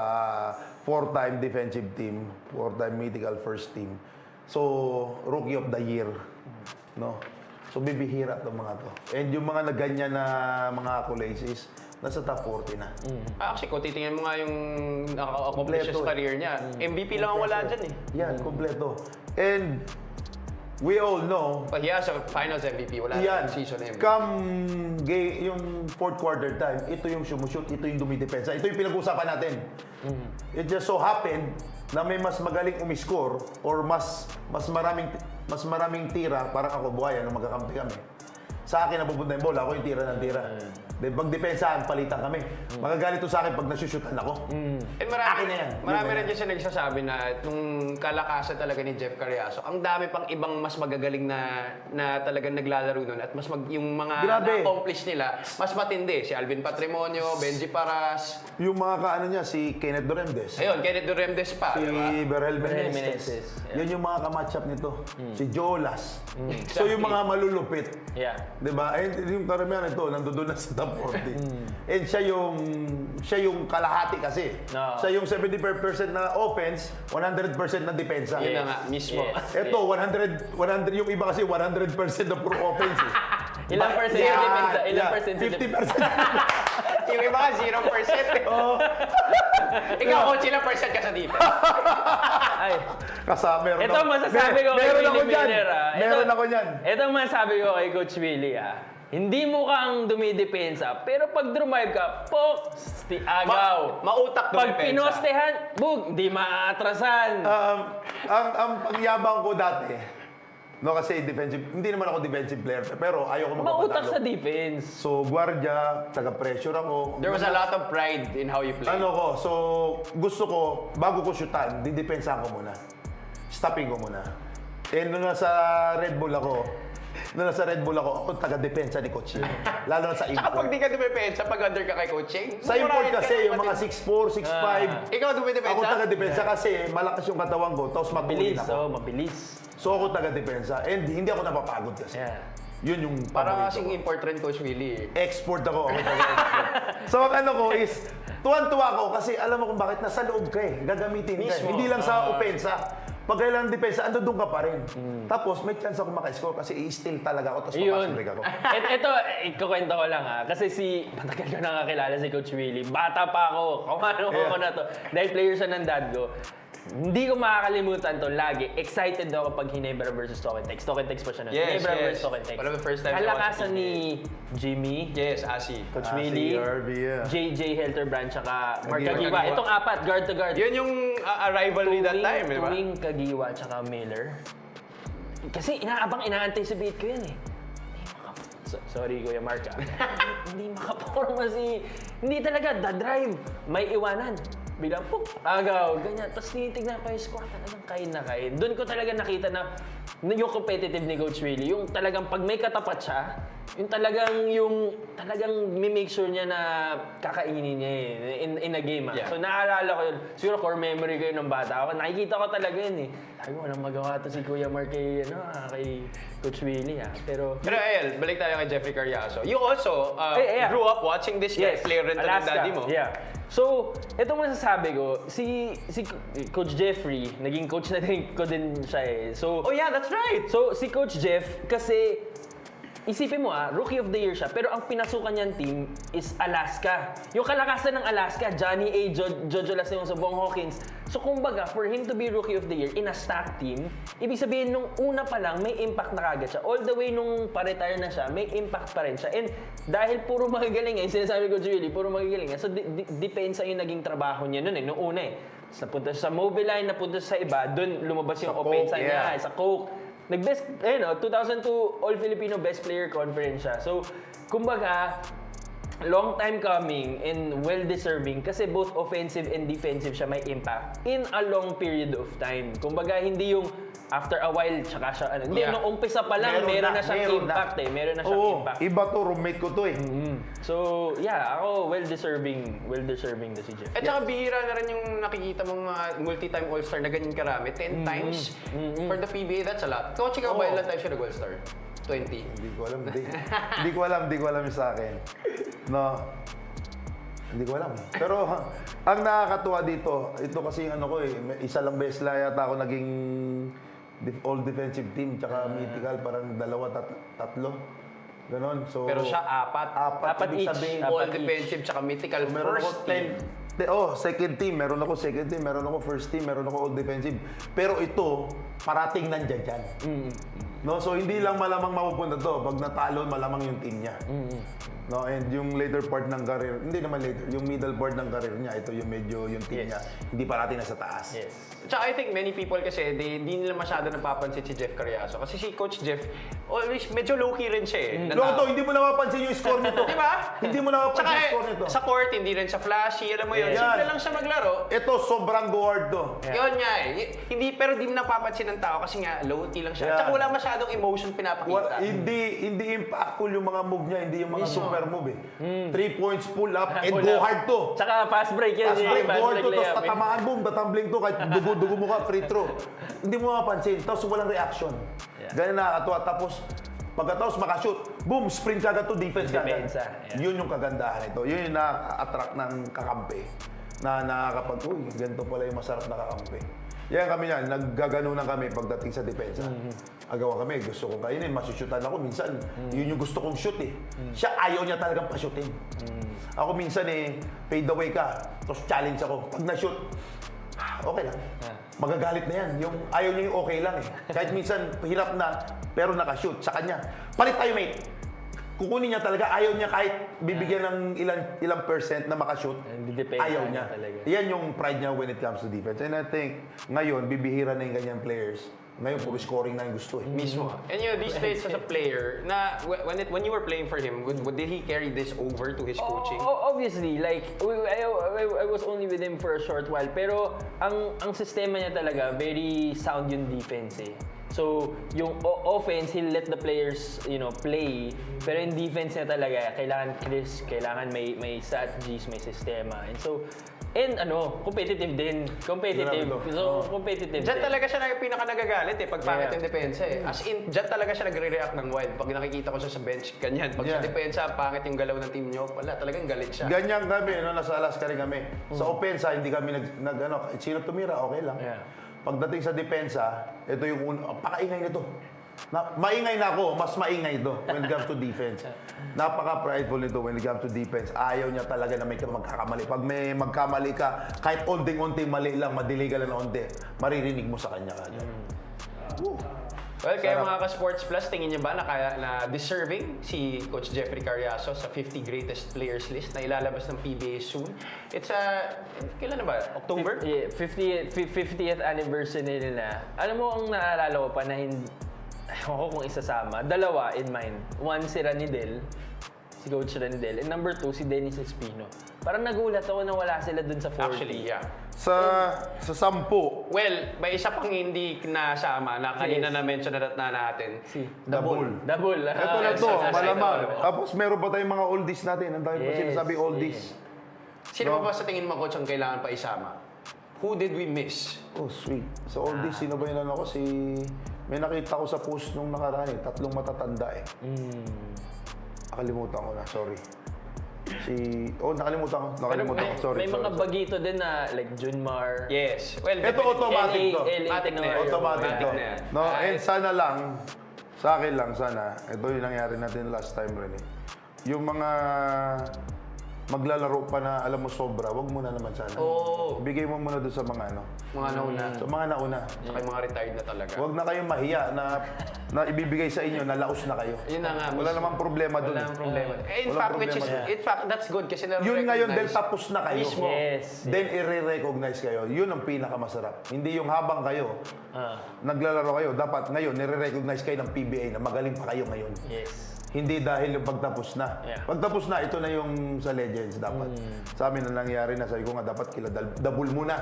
4-time defensive team, 4-time mythical first team. So, rookie of the year. No? So, bibihira itong mga to. And yung mga naganyan na mga accolades is nasa top 40 na. Actually, kung titingnan mo nga yung accomplishments Kompleto sa eh. career niya, MVP lang ang wala dyan eh. Yan, kompleto. And we all know, But he has a finals MVP, wala yan, na season MVP. yung fourth quarter time, ito yung sumushoot, ito yung dumidepensa, ito yung pinag-uusapan natin. It just so happened na may mas magaling umiscore or mas maraming tira, parang ako buhayan nung magkakampi kami. Sa akin napupunta yung bola, ako yung tira ng tira. Then pag depensahan, palitan kami. Magagalit to sa akin pag nasushutan ako. And Akin na yan. marami Yun na rin kasi nagsasabi na nung kalakasan talaga ni Jeff Carriazo, ang dami pang ibang mas magagaling na talagang naglalaro nun at yung mga Grabe. na-accomplish nila, mas matindi. Si Alvin Patrimonio, Benji Paras, Yung mga kaano niya, si Kenneth Doremdes. ayun, Kenneth Duremdes pa, Si di ba? Berhel Berhel Menezes. Menezes, yeah. Yan yung mga kamatchup nito. Si Jolas. So yung mga malulupit. Yeah. Diba? Eh, yung karamihan ito, nandoon na sa top 40. And siya yung kalahati kasi. No. Siya yung 75% na offense, 100% na depensa. Yun na nga, mismo. Yes. Ito, 100, yung iba kasi 100% na puro offense. Eh. Ilang percent yung depensa? Ilang percent yung 50%. Yung iba nga, 0% eh. Ikaw, coach, ilang percent ka sa defense? Ay. Kasama, meron Ito ako- masasabi ko kay meron ako Willie dyan. Miller, ah. Meron ako dyan. Ito ang masasabi ko kay Coach Willie, Hindi mo kang dumidepensa, pero pag drive ka, agaw. Mautak Pag dumidepensa. pinostehan, di maatrasan. Ang pagyabang ko dati, no, kasi defensive, hindi naman ako defensive player, pero ayaw ko Mautak sa magpapatalo. defense. So, guardia, taga-pressure ako. There was a lot of pride in how you play. Ano ko, so gusto ko, bago ko shootan, didepensahan ko muna. Stopping ko muna. And nung nasa Red Bull ako, ako taga-depensa ni Coach. Lalo na sa Tsaka pag import. di ka dumidepensa, pag under ka kay coaching, Sa import murahin ka kasi, ng yung mga 6'4", 6'5", Ikaw dumidepensa? ako taga-depensa kasi malakas yung katawan ko, tapos matulin Mabilis, ako. mabilis. So ako taga-depensa, and hindi ako napapagod kasi. Yeah. Yun yung Parang paborito kasing ko. import rin, Coach Willie. Export ako taga-export. So ang ano ko is, tuwan-tuwa ko kasi alam mo kung bakit nasa loob ka eh. Gagamitin ka eh. Mismo. Hindi lang sa opensa. Pag kailangan depensa, ando doon ka pa rin. Tapos may chance ako maka-score kasi i-steal talaga ako, tapos Yun. papasok ako. Ito, ikukwento ko lang Kasi matagal ko nakakilala si Coach Willie. Bata pa ako. Kumano ko na to. Dahil player siya ng dad ko. Hindi ko makakalimutan to lagi. Excited ako pag Ginebra versus Tokentex. Tokentex pa siya nun. Yes, Ginebra yes. versus Tokentex. One of the first times I watched Kalakasan the ni Jimmy, Yes, Asi. Coach Ah, si Willie, Irby, yeah. JJ Helterbrand, tsaka Mark Kagiwa. Kagiwa. Itong apat, guard to guard. Yun yung rivalry that time, di ba? Tuwing Kagiwa tsaka Miller. Kasi inaanticipate ko yan eh. Sorry, Kuya Mark. Hindi makaporma Hindi talaga, the drive. May iwanan. Biglang, puk, agaw, ganyan. Tapos tinitignan ko yung score, talagang kain na kain. Doon ko talaga nakita na yung competitive ni Coach Willie, yung talagang pag may katapat siya, yung talagang may-make sure niya na kakainin niya in a game. Yeah. So naalala ko yun. Siguro core memory ko yun ng bata ako. Nakikita ko talaga yun eh. Sabi ko, walang magawa to si Kuya Mark kay Coach Willie Pero El, balik tayo kay Jeffrey Carriazo. You also Yeah. grew up watching this guy. Player rin to ng Alaska. daddy mo. Yeah. So, ito masasabi ko, si Coach Jeffrey, naging coach na ko din siya eh. So, Oh yeah, that's right. So, si Coach Jeff, kasi, isipin mo Rookie of the Year siya, pero ang pinasukan niyang team is Alaska. Yung kalakasan ng Alaska, Johnny A. Jojo Lasong, Bong Hawkins. So, kumbaga, for him to be Rookie of the Year in a stacked team, ibig sabihin, nung una pa lang, may impact na kagad siya. All the way nung pa-retire na siya, may impact pa rin siya. And dahil puro magagaling sinasabi ko, Julie, puro magagaling so depensa yung naging trabaho niya noon nung una Tapos napunta siya sa Mobiline, napunta siya sa iba, doon lumabas yung Sa offense Coke, niya, yeah. sa Coke. Nag-best, 2002 All-Filipino Best Player Conference siya. So, kumbaga, long time coming and well-deserving kasi both offensive and defensive siya may impact in a long period of time. Kumbaga, hindi yung after a while, tsaka siya, Hindi, Yeah. nung umpisa pa lang, meron na siyang impact Meron na siyang Oo, impact. iba to, roommate ko to eh. So, yeah, ako well-deserving to si Jeff. At saka bihira na rin yung nakikita mong multi-time All-Star na ganyan karami. 10 times for the PBA, that's a lot. Coaching ka ba Oo. ilang times siya nag-All-Star? 20. Hindi ko alam, hindi ko alam yung sa akin. No. Hindi ko alam. Pero ang nakakatuwa dito, ito kasi yung ano ko isa lang beses lang yata ako naging all defensive team, tsaka mythical, parang dalawa, tatlo. Ganon. So, Pero siya apat. Apat ibig each. sabihin, All Apat defensive tsaka mythical meron ako first team. second team. Meron ako second team, meron ako first team, meron ako all defensive. Pero ito, parating nandyan dyan. No, so hindi lang malamang mapupunta to. Pag natalo, malamang yung team niya. No, and yung later part ng career, hindi naman later, yung middle part ng career niya, ito yung medyo yung team Yes. niya, hindi parating nasa taas. Yes. Tsaka I think many people kasi, di nila masyado napapansin si Jeff Carriazo. Kasi si Coach Jeff, always medyo low-key rin siya na Look tao. to, hindi mo napapansin yung score nito. Di ba? Hindi mo napapansin Tsaka yung score nito. sa court, hindi rin siya flashy. Alam mo yun, Yes. simple Yan. lang siya maglaro. Ito, sobrang guard to. Yun nga Hindi, pero di napapansin ng tao kasi nga low-key lang siya. Yeah. Tsaka wala masyadong emotion pinapakita. Hindi impactful yung mga move niya, hindi yung mga super move 3 points pull up and Pull go up. hard to. Tsaka fast break yan. Fast break, go hard to, tapos layup. tatamaan, boom, tatumbling to, kahit dugo mo ka, free throw. Hindi mo mapapansin, tapos walang reaction. Yeah. Ganyan nakakatuwa. Tapos, pagkatapos makashoot, boom, sprint kagad to, defense kagad. Depensa, yeah. Yun yung kagandahan nito. Yun yung nakaka-attract ng kakampi. Na nakakapag, uy, ganito pala yung masarap na kakampi. Yan kami yan, naggaganunan kami pagdating sa depensa. Agawan kami, gusto kong kainin, masushoot ako. Minsan, yun yung gusto kong shoot eh. Siya ayaw niya talagang pa-shootin. Ako minsan fade away ka, tapos challenge ako. Pag na-shoot, okay lang. Magagalit na yan. Yung ayaw niya yung okay lang eh. Kahit minsan hirap na, pero nakashoot. Sa kanya, palit tayo mate. Kukunin niya talaga, ayaw niya kahit bibigyan ng ilang percent na makashoot. Depensa Ayaw niya niya. talaga. Yan yung pride niya when it comes to defense. And I think, ngayon, bibihira na yung ganyan players. Ngayon, puro scoring na yung gusto eh. Mismo. And these days as a player, na when you were playing for him, did he carry this over to his coaching? Obviously, like, I was only with him for a short while. Pero, ang sistema niya talaga, very sound yung defense eh. So, yung offense, he'll let the players, play. Pero yung defense niya talaga, kailangan crisp, kailangan may strategies, may sistema. And competitive din. Competitive. Grabe, So, competitive Diyan din. talaga siya pinaka-nagagalit pag pangit Yeah. yung depensa As in, diyan talaga siya nagre-react ng wild. Pag nakikita ko siya sa bench, ganyan. Pag sa Yeah. depensa, pangit yung galaw ng team nyo, wala, talagang galit siya. Ganyan kami, nasa Alaska rin kami. Sa opensa, hindi kami sino tumira, okay lang. Yeah. Pagdating sa depensa, ito yung pakaingay nito. Maingay na ako, mas maingay ito when it comes to defense. Napaka-prideful nito when it comes to defense. Ayaw niya talaga na may magkakamali. Pag may magkamali ka, kahit onting-onting mali lang, madili ka lang na onti, maririnig mo sa kanya kagad. Well, kaya mga ka-Sports Plus, tingin niyo ba na deserving si Coach Jeffrey Carriazo sa 50 greatest players list na ilalabas ng PBA soon? It's kailan na ba? October? Yeah, 50th anniversary nila. Alam mo, ang naalala ko pa na hindi, ako kung isasama, dalawa in mind. One, si Ranidel, si Coach Ranidel. And number 2, si Dennis Espino. Parang nagulat ako na wala sila dun sa 40. Actually, yeah. Sa 10, Well, may isa pang hindi nasama na kanina Yes. na-mention na natin. Si Double. Double. Ito na to, malamang. Tapos meron pa tayong mga oldies natin. Ang dami pa Yes, sinasabi oldies. Sino ba sa tingin mo, Coach, ang kailangan pa isama? Who did we miss? Oh, sweet. Sa oldies, sino ba yun ako? May nakita ko sa post nung nakaraan 3 matatanda eh. Nakalimutan ko na, sorry. Nakalimutan ko. Sorry. May mga bagito din na like Junmar. Yes. Well, Ito automatic to. Automatic na yan. Automatic to. na yan. No, and sana lang, sa akin lang sana, ito yung nangyari natin last time rin eh. Yung mga maglalaro pa na alam mo sobra, wag mo na naman sana. Oo. Bigay mo muna doon sa mga Mga nauna. sa mga nauna. Saka yung mga retired na talaga. Huwag na kayong mahiya na ibibigay sa inyo na laos na kayo. Yun na nga. Wala namang problema doon. Wala namang problema. In Walang fact, problema in fact, that's good kasi Yun ngayon dahil tapos na kayo. Mismo. Yes. Then i-recognize kayo. Yun ang pinakamasarap. Hindi yung habang kayo naglalaro kayo, dapat ngayon nire-recognize kayo ng PBA na magaling pa kayo ngayon. Yes. Hindi dahil yung pagtapos na. Yeah. Pagtapos na, ito na yung sa Legends dapat. Sa amin na nangyari na, sabi ko nga dapat kila double muna.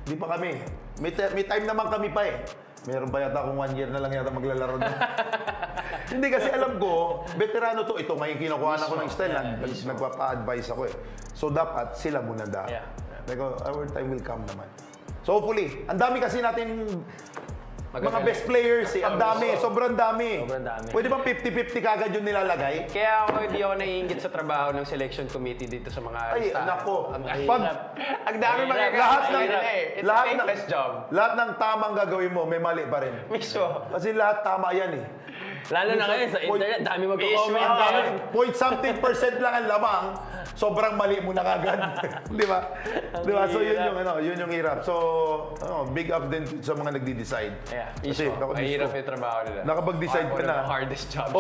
Di pa kami. May time naman kami pa eh. Meron pa yata akong 1 year na lang yata maglalaro na. Hindi kasi alam ko, veterano to. Ito ngayon kinukuha na ko ng style. Nagpapa-advise ako eh. So dapat sila muna dapat. Yeah. Like, our time will come naman. So hopefully, ang dami kasi natin mga Magagaling. best players eh. Ang dami, sobrang dami. Sobrang dami. Pwede bang 50-50 kagad yung nilalagay? Kaya hindi ako naiingit sa trabaho ng selection committee dito sa mga Ay, staff. nako. Ang Pag dami Mahirap. magagawa lahat ng It's a thankless job. lahat ng tamang gagawin mo, may mali pa rin. Mismo. Kasi lahat tama yan eh. Lalo na ngayon sa internet, dami magko-comment. Mismo. Ang dami, point something percent lang ang lamang, sobrang mali mo na kagad. Di ba? Di ba? So yun yung hirap. So, big up din sa mga nagdi-decide. Yeah. Kasi, Mahirap yung trabaho nila. nakapag-decide One ka of na. the hardest jobs.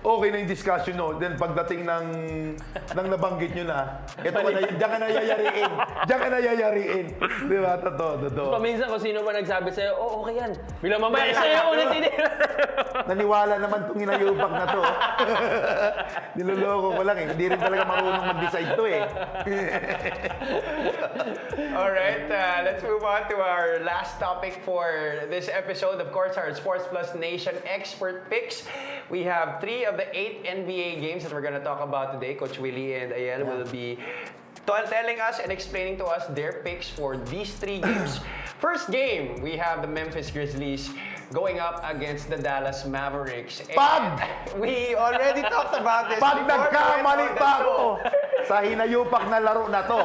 Okay na yung discussion no. Then pagdating ng nabanggit nyo na, diyan ka na yayariin. Diyan ka na yayariin. Di ba? Totoo. Paminsan kung sino ba nagsabi sa'yo, okay yan. Bilang mamaya, sa'yo ulit tinira. Naniwala naman itong inayubak na to. Niloloko ko lang eh. Hindi rin talaga marunong mag-decide to eh. Alright, let's move on to our last topic for this episode. Of course, our Sports Plus Nation expert picks. We have 3 of the 8 NBA games that we're going to talk about today. Coach Willie and Ayel will be telling us and explaining to us their picks for these 3 games. First game, we have the Memphis Grizzlies going up against the Dallas Mavericks. And Pag! we already talked about this Pag before we nagkamali went on the pa show. ako sa hinayupak na laro na to,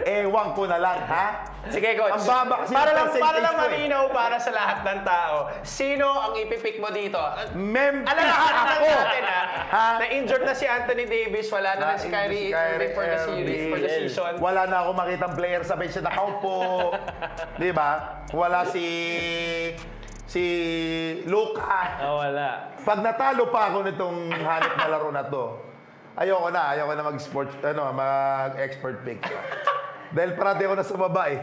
ewan ko na lang, ha? Sige, Coach. Ang baba kasi para ng lang percentage ko eh. malinaw para sa lahat ng tao. Sino ang ipipick mo dito? Memphis Alalahanan ako! natin Ha? na-injured na si Anthony Davis, wala na si Kyrie Irving for the series, for the season. Wala na ako makitang player sa bench na nakaupo. Di ba? Wala si Luka. Wala. Pag natalo pa ako nitong hanip na laro na to, ayoko na mag-expert pick. Dahil parati ako nasa baba eh.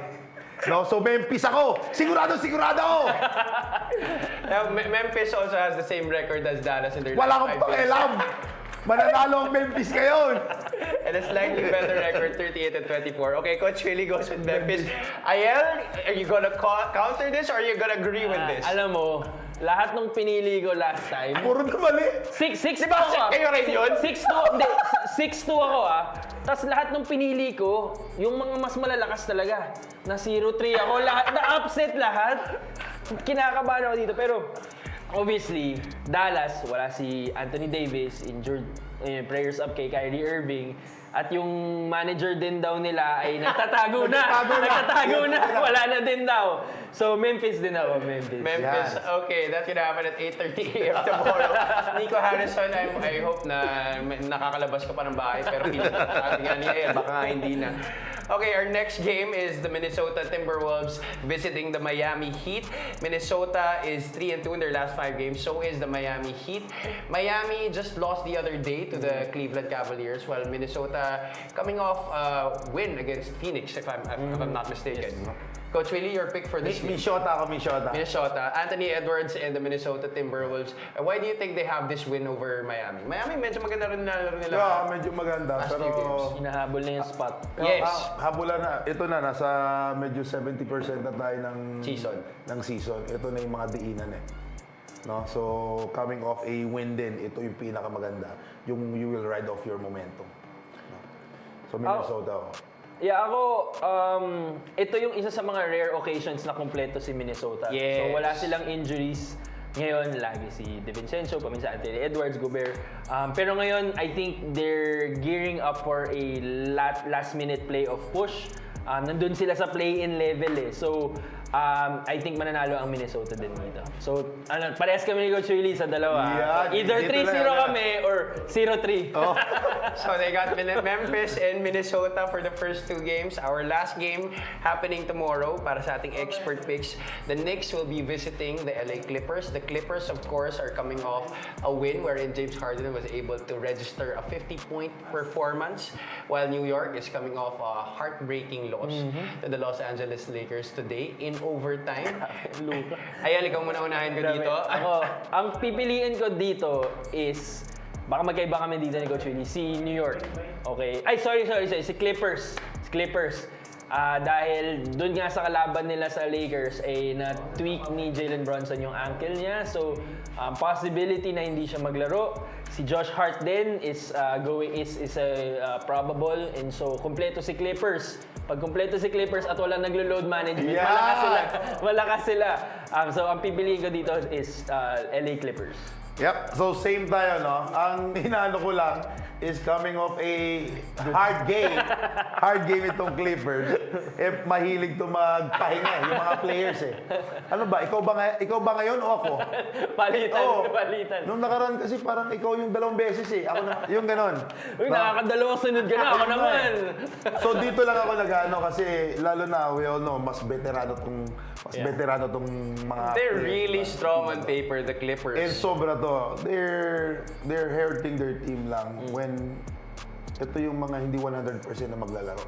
No, so Memphis ako. Sigurado ako. Now, Memphis also has the same record as Dallas in their Wala last 5 akong games. pakialam. Mananalo ang Memphis ngayon. And a slightly better record, 38 and 24. Okay, Coach Willie goes with Memphis. Ayel, are you gonna counter this or are you gonna agree with this? Alam mo, lahat ng pinili ko last time, Puro na mali. 6-2 Di ba, ako. kayo rin yun? 6-2, hindi. 6-2 ako Tapos lahat ng pinili ko, yung mga mas malalakas talaga. Na 0-3 ako, lahat, na-upset lahat. Kinakabahan ako dito. Pero obviously, Dallas, wala si Anthony Davis, injured, prayers up kay Kyrie Irving. At yung manager din daw nila ay nagtatago na. Nagtatago na. Wala na din daw. So, Memphis din ako. Memphis. Memphis, okay, that can happen at 8:30 a.m. tomorrow. Nico Harrison, I hope na nakakalabas ka pa ng bahay, pero hindi nga ni Air, baka nga hindi na. Okay, our next game is the Minnesota Timberwolves visiting the Miami Heat. Minnesota is 3-2 in their last 5 games, so is the Miami Heat. Miami just lost the other day to the Cleveland Cavaliers, while Minnesota coming off a win against Phoenix, if I'm not mistaken. Coach Willie, your pick for this game? Minnesota. Minnesota. Anthony Edwards and the Minnesota Timberwolves. Why do you think they have this win over Miami? Miami, medyo maganda rin nalaro nila. Yeah, medyo maganda. Last few Pero, games. Hinahabol na yung spot. Yes. habulan na. Ito na, nasa medyo 70% na tayo ng season. Ito na yung mga diinan eh. No? So, coming off a win din, ito yung pinakamaganda. Yung you will ride off your momentum. No? So, Minnesota ako. Yeah, ako, ito yung isa sa mga rare occasions na kumpleto si Minnesota. Yes. So, wala silang injuries. Ngayon, lagi si DiVincenzo, paminsan Anthony Edwards, Gobert. Pero ngayon, I think they're gearing up for a last-minute playoff push. Nandun sila sa play-in level eh. So, I think mananalo ang Minnesota din dito. So, parehas kami ni Coach Willie sa dalawa. Yeah, Either dito 3-0 lang, kami or 0-3. Oh. So they got Memphis and Minnesota for the first 2 games. Our last game happening tomorrow para sa ating expert picks. The Knicks will be visiting the LA Clippers. The Clippers, of course, are coming off a win wherein James Harden was able to register a 50-point performance, while New York is coming off a heartbreaking loss to the Los Angeles Lakers today in overtime. Luka. Ayan, ikaw muna unahin ko dito. Ako, ang pipiliin ko dito is, baka magkaiba kami dito ni Coach Willie, si New York. Okay. Ay, sorry. Si Clippers. Dahil doon nga sa kalaban nila sa Lakers, na-tweak ni Jalen Brunson yung ankle niya. So, possibility na hindi siya maglaro. Si Josh Hart din is probable. And so, kumpleto si Clippers. Pag kumpleto si Clippers at walang naglo-load management, malakas sila. So, ang pipiliin ko dito is LA Clippers. Yep. So, same tayo, no? Ang inaano ko lang is coming off a hard game. Hard game itong Clippers. Mahilig to magpahinga, yung mga players eh. Ano ba? Ikaw ba ngayon o ako? Palitan. Nung nakaraan kasi parang ikaw yung 2 beses eh. Ako na, yung ganon. Uy, nakakadalawang sunod ka na. Ako naman. So dito lang ako nag-ano kasi lalo na we all know mas veterano tong mga They're players. really strong on paper, the Clippers. And sobra to. They're hurting their team lang when ito yung mga hindi 100% na maglalaro.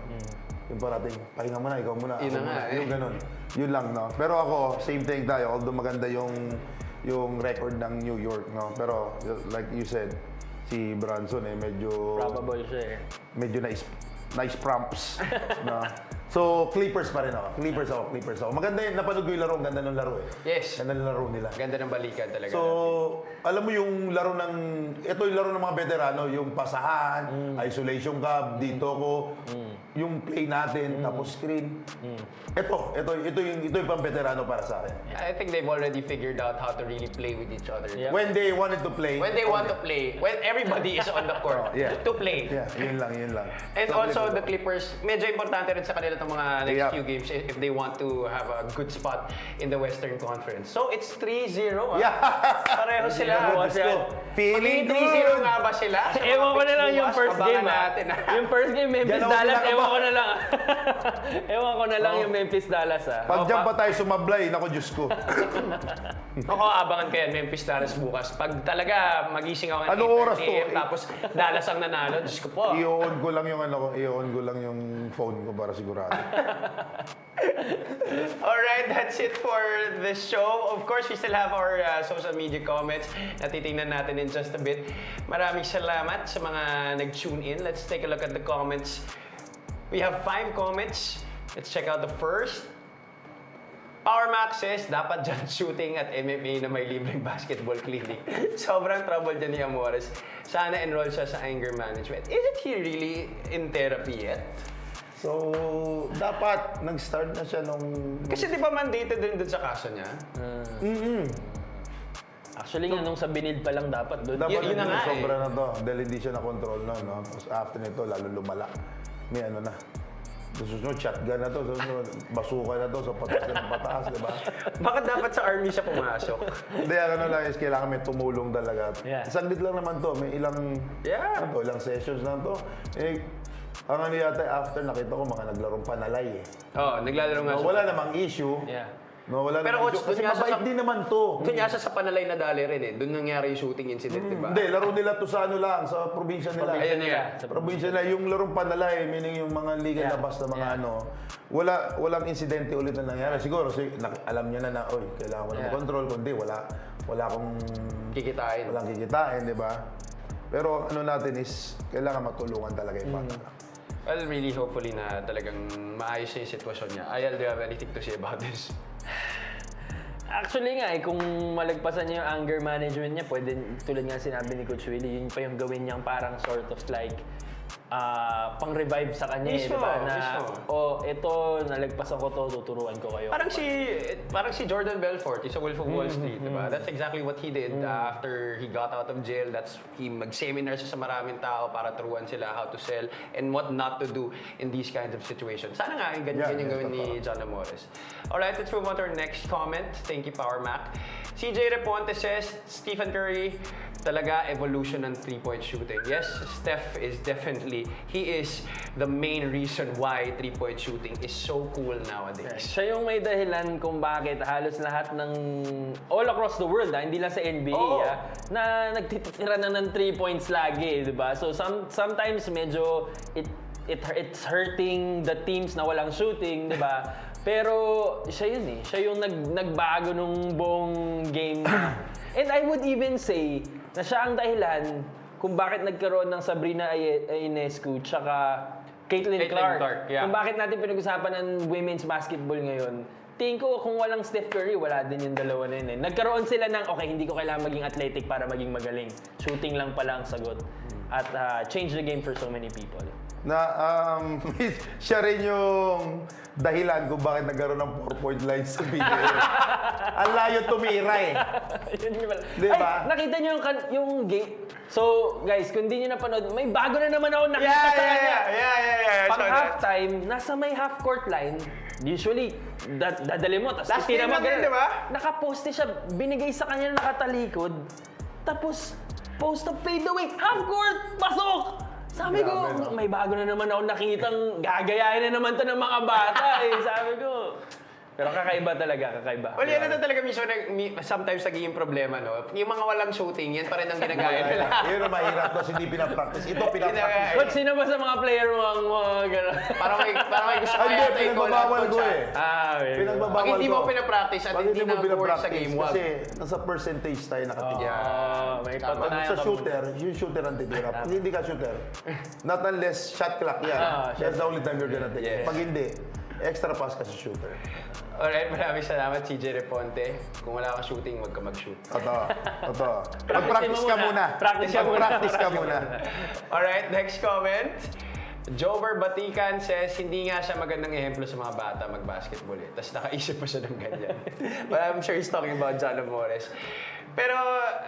Yung parating, pahinga mo na, ikaw muna. Yun na nga eh. Yung ganun. Yun lang, no? Pero ako, same thing tayo. Although maganda yung record ng New York, no? Pero like you said, si Brunson medyo... Probable siya eh. Medyo nice prompts. No? So, Clippers pa rin ako. Clippers ako. Maganda yun. Napanood ko yung laro. Ang ganda ng laro eh. Yes. Ganda ng laro nila. Ganda ng balikan talaga. So, alam mo yung laro ng... Ito yung laro ng mga veterano. Yung pasahan, isolation cup, dito ko. Yung play natin, tapos screen. Ito yung pang veterano para sa akin. I think they've already figured out how to really play with each other. Yeah. When they wanted to play. When they want to play, when everybody is on the court to play. Yeah, yun lang. And So, also the Clippers, medyo importante rin sa kanila itong mga next Yeah. few games if they want to have a good spot in the Western Conference. So it's 3-0. Yeah. Pareho sila. Let's go. Feeling Magiging 3-0 good. nga ba sila? Sa mga Ewan ko na picks lang yung bukas, first game abangan ha. natin, ha? Yung first game, Memphis Yan ako Dallas, kinakabahan. ewan ko na lang. Ewan ko na lang yung Memphis Dallas ha. Pag dyan pa tayo sumablay, naku Diyos ko. Ako, abangan ko yan, Memphis Dallas bukas. Pag talaga magising ako ng Anong 8:30 oras to? AM, tapos Dallas ang nanalo, Diyos ko po. I-on ko lang yung phone ko para sigurado. Alright, that's it for the show. Of course, we still have our social media comments na titingnan natin in just a bit. Maraming salamat sa mga nag-tune in. Let's take a look at the comments. We have 5 comments. Let's check out the first. Power Max says, dapat dyan shooting at MMA na may libreng basketball clinic. Sobrang trouble dyan ni Amores. Sana enroll siya sa anger management. Isn't he really in therapy yet? So, dapat nag-start na siya nung... Kasi di ba mandated din dun sa kaso niya? Actually, nung sa binid pa lang dapat doon. Dapat Yun na nga sobra na to. Dahil hindi siya na-control na, no? Tapos after nito, lalo lumala. May ano na. Susunod, shotgun na to. Susunod, basuka na to sa pataas ng pataas, di ba? Bakit dapat sa army siya pumasok? Hindi, ano lang is kailangan may tumulong talaga. Yeah. Saglit lang naman to. May ilang, Yeah. ano to, ilang sessions lang to. Eh, ang ano yata, after nakita ko mga naglarong panalay eh. Oo, naglalaro nga No, siya. wala namang issue. Yeah. No, wala Pero namang coach, issue. Kasi doon nga siya mabait sa- din naman to. Doon nga siya sa panalay na dali rin eh. Doon nangyari yung shooting incident, di ba? Hindi, laro nila to sa ano lang, sa probinsya nila. Ayun nga. Probinsya na yung larong panalay, meaning yung mga liga Yeah. labas na mga Yeah. ano, walang insidente ulit na nangyari. Siguro, alam niya na, oy, kailangan ko na Yeah. makontrol, kundi wala akong Kikitain. walang kikitain, di ba? Pero ano natin is, kailangan matulungan talaga yung bata. Well, really hopefully na talagang maayos na yung sitwasyon niya. Ayal, do you have anything to say about this? Actually nga kung malagpasan niya yung anger management niya, pwede, tulad nga sinabi ni Coach Willie, yun pa yung gawin niyang parang sort of like pang-revive sa kanya, Mismo, di ba? Na, mismo. ito, nalagpasan ko to, tuturuan ko kayo. Parang si Jordan Belfort, he's a Wolf of Wall Street, di ba? That's exactly what he did after he got out of jail. He mag-seminar siya sa maraming tao para turuan sila how to sell and what not to do in these kinds of situations. Sana nga, yung ganyan gawin ni John Amores. Alright, let's move on to our next comment. Thank you, Power Mac. CJ Reponte says, Stephen Curry, talaga evolution ng three-point shooting. Yes, Steph is definitely, he is the main reason why three-point shooting is so cool nowadays. Siya yung may dahilan kung bakit halos lahat ng all across the world, hindi lang sa NBA, Oo. na nagtitira na ng 3 points lagi, di ba? So sometimes medyo it's hurting the teams na walang shooting, di ba? Pero siya yun eh. Siya yung nagbago nung buong game na. And I would even say na siya ang dahilan kung bakit nagkaroon ng Sabrina Ionescu tsaka Caitlin Clark. Yeah. Kung bakit natin pinag-usapan ng women's basketball ngayon. Tingin ko kung walang Steph Curry, wala din yung dalawa na yun eh. Nagkaroon sila ng, okay, hindi ko kailangan maging athletic para maging magaling. Shooting lang pala ang sagot. At change the game for so many people. Na siya rin yung dahilan kung bakit nagkaroon ng 4-point line sa video. Ang layo tumira eh. Yun yung pala. Di ba? Ay, nakita niyo yung game. So, guys, kung di niyo napanood, may bago na naman ako nakita sa kanya. Yeah. Pag halftime, nasa may half-court line, usually, dadali mo, tapos Last titira game mo natin, ganun. di ba? Nakaposte siya, binigay sa kanya na nakatalikod, tapos, post-up fade away, half-court, pasok! Sabi ko, Grabe, no? may bago na naman ako nakitang gagayahin na naman to ng mga bata eh. Sabi ko. Pero kakaiba talaga, kakaiba. Well, yan na talaga mismo sometimes nagiging problema, no? Yung mga walang shooting, yan pa rin ang ginagaya nila. Yun ang mahirap kasi hindi pinapractice. Ito pinapractice. Coach, sino ba sa mga player mo ang mga gano'n? Parang may gusto Hindi, kaya tayo pinagbabawal ko eh. Okay. Pinagbabawal Pag hindi ko. mo pinapractice at Pag hindi na work sa game, wag. Kasi nasa percentage tayo nakatingin. May Tama. patunayan Sa ka shooter, yung shooter ang titira. Pag hindi ka shooter, not unless shot clock yan. That's the only time you're gonna take it. Yes. Pag hindi, extra pass ka sa shooter. Alright, maraming salamat CJ Reponte. Kung wala kang shooting, wag ka mag-shoot. Ito. Mag-practice ka muna. Practice ka muna. Mag-practice ka muna. Alright, next comment. Jover Batikan says, hindi nga siya magandang ehemplo sa mga bata mag-basketball eh. Tapos nakaisip pa siya ng ganyan. But I'm sure he's talking about John Amores. Pero,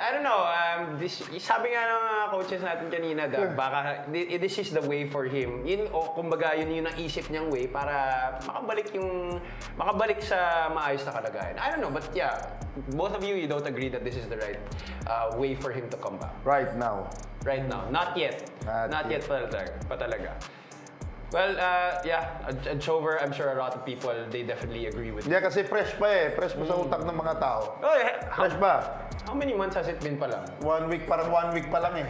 I don't know, sabi nga ng mga coaches natin kanina, baka this is the way for him. Kumbaga, yun yung naisip niyang way para makabalik sa maayos na kalagayan. I don't know, but yeah, both of you don't agree that this is the right way for him to come back. Right now. Right now. Not yet. Not Not yet pa talaga. Well, yeah, Jover, I'm sure a lot of people, they definitely agree with you. Hindi kasi fresh pa eh. Fresh pa sa utak ng mga tao. Oh, Fresh pa. how many months has it been pa lang? 1 week, parang 1 week pa lang eh.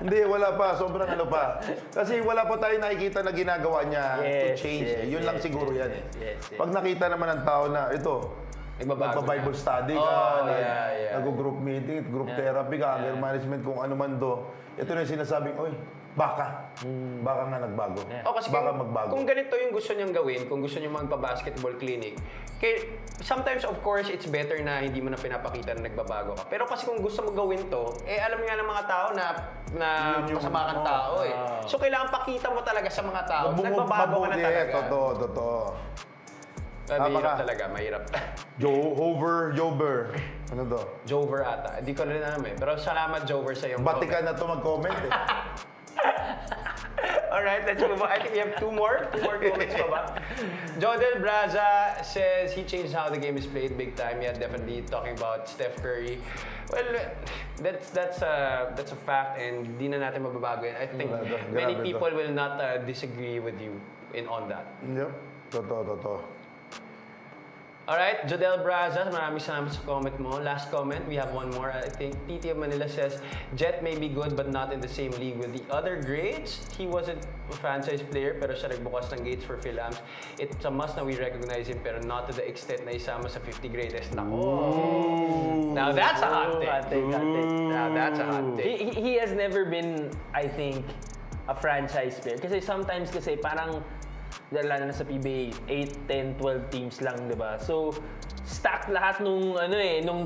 Hindi, wala pa. Sobrang ano pa. Kasi wala pa tayo nakikita na ginagawa niya to change. Yun lang siguro yan eh. Yes. Pag nakita naman ng tao na ito, Nagbabago Nagpa-Bible na. study ka, Oh, yeah. nag-group meeting, group therapy ka, anger management, kung ano man do. Ito na yung sinasabing, oy, baka. Baka nga nagbago. Oh, kasi Baka magbago. kung ganito yung gusto niyang gawin, kung gusto niyang magpa-basketball clinic, sometimes of course it's better na hindi mo na pinapakita na nagbabago ka. Pero kasi kung gusto mo gawin to, alam nga ng mga tao na Yun yung- masama kang tao eh. So kailangan pakita mo talaga sa mga tao, nagbabago ka na talaga. Totoo. Mahirap ka. talaga, mahirap. Jover. Ano to? Jover ata. Hindi ko rin alam eh. Pero salamat Jover sa iyong Bati ka na to mag-comment eh. Alright, let's move on. I think we have two more comments pa ba? Jodel Braza says he changed how the game is played big time. Yeah, definitely talking about Steph Curry. Well, that's a fact and di na natin mababago yan. I think many Grabe people will not disagree with you on that. Yep. Totoo. Alright, Jodel Braza, maraming salamat sa comment mo. Last comment, we have one more. I think TT of Manila says, Jet may be good but not in the same league with the other greats. He wasn't a franchise player pero siya nagbukas ng gates for Phil Amps. It's a must na we recognize him pero not to the extent na isama sa 50 greatest. Nako! Now that's a hot take. Hot take. Now that's a hot take. He has never been, I think, a franchise player. Kasi sometimes parang lalo na sa PBA, 8, 10, 12 teams lang, di ba? So, stack lahat nung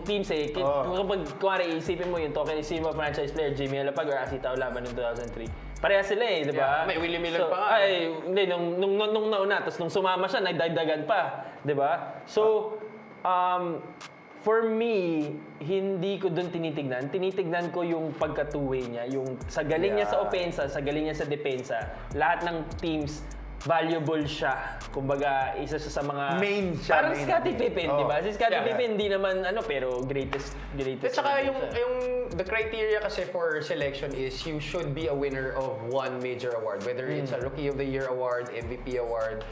teams eh. Kapag kuwari, isipin mo yung token ni Sima franchise player, Jimmy Alapag or Asi Taulaban noong 2003. Pareha sila eh, di ba? Yeah, may Willie Miller pa nga. Ay, hindi, nung nauna, tapos nung sumama siya, nagdagdagan pa, di ba? So, for me, hindi ko doon tinitignan. Tinitignan ko yung pagka-two-way niya, yung sa galing niya sa opensa, sa galing niya sa depensa. Lahat ng teams, valuable siya. Kumbaga, isa siya sa mga... Main siya. Parang Scottie Pippen, di ba? Si Scottie Yeah. Pippen, hindi naman, pero greatest. At saka the criteria kasi for selection is you should be a winner of one major award. Whether it's a Rookie of the Year award, MVP award,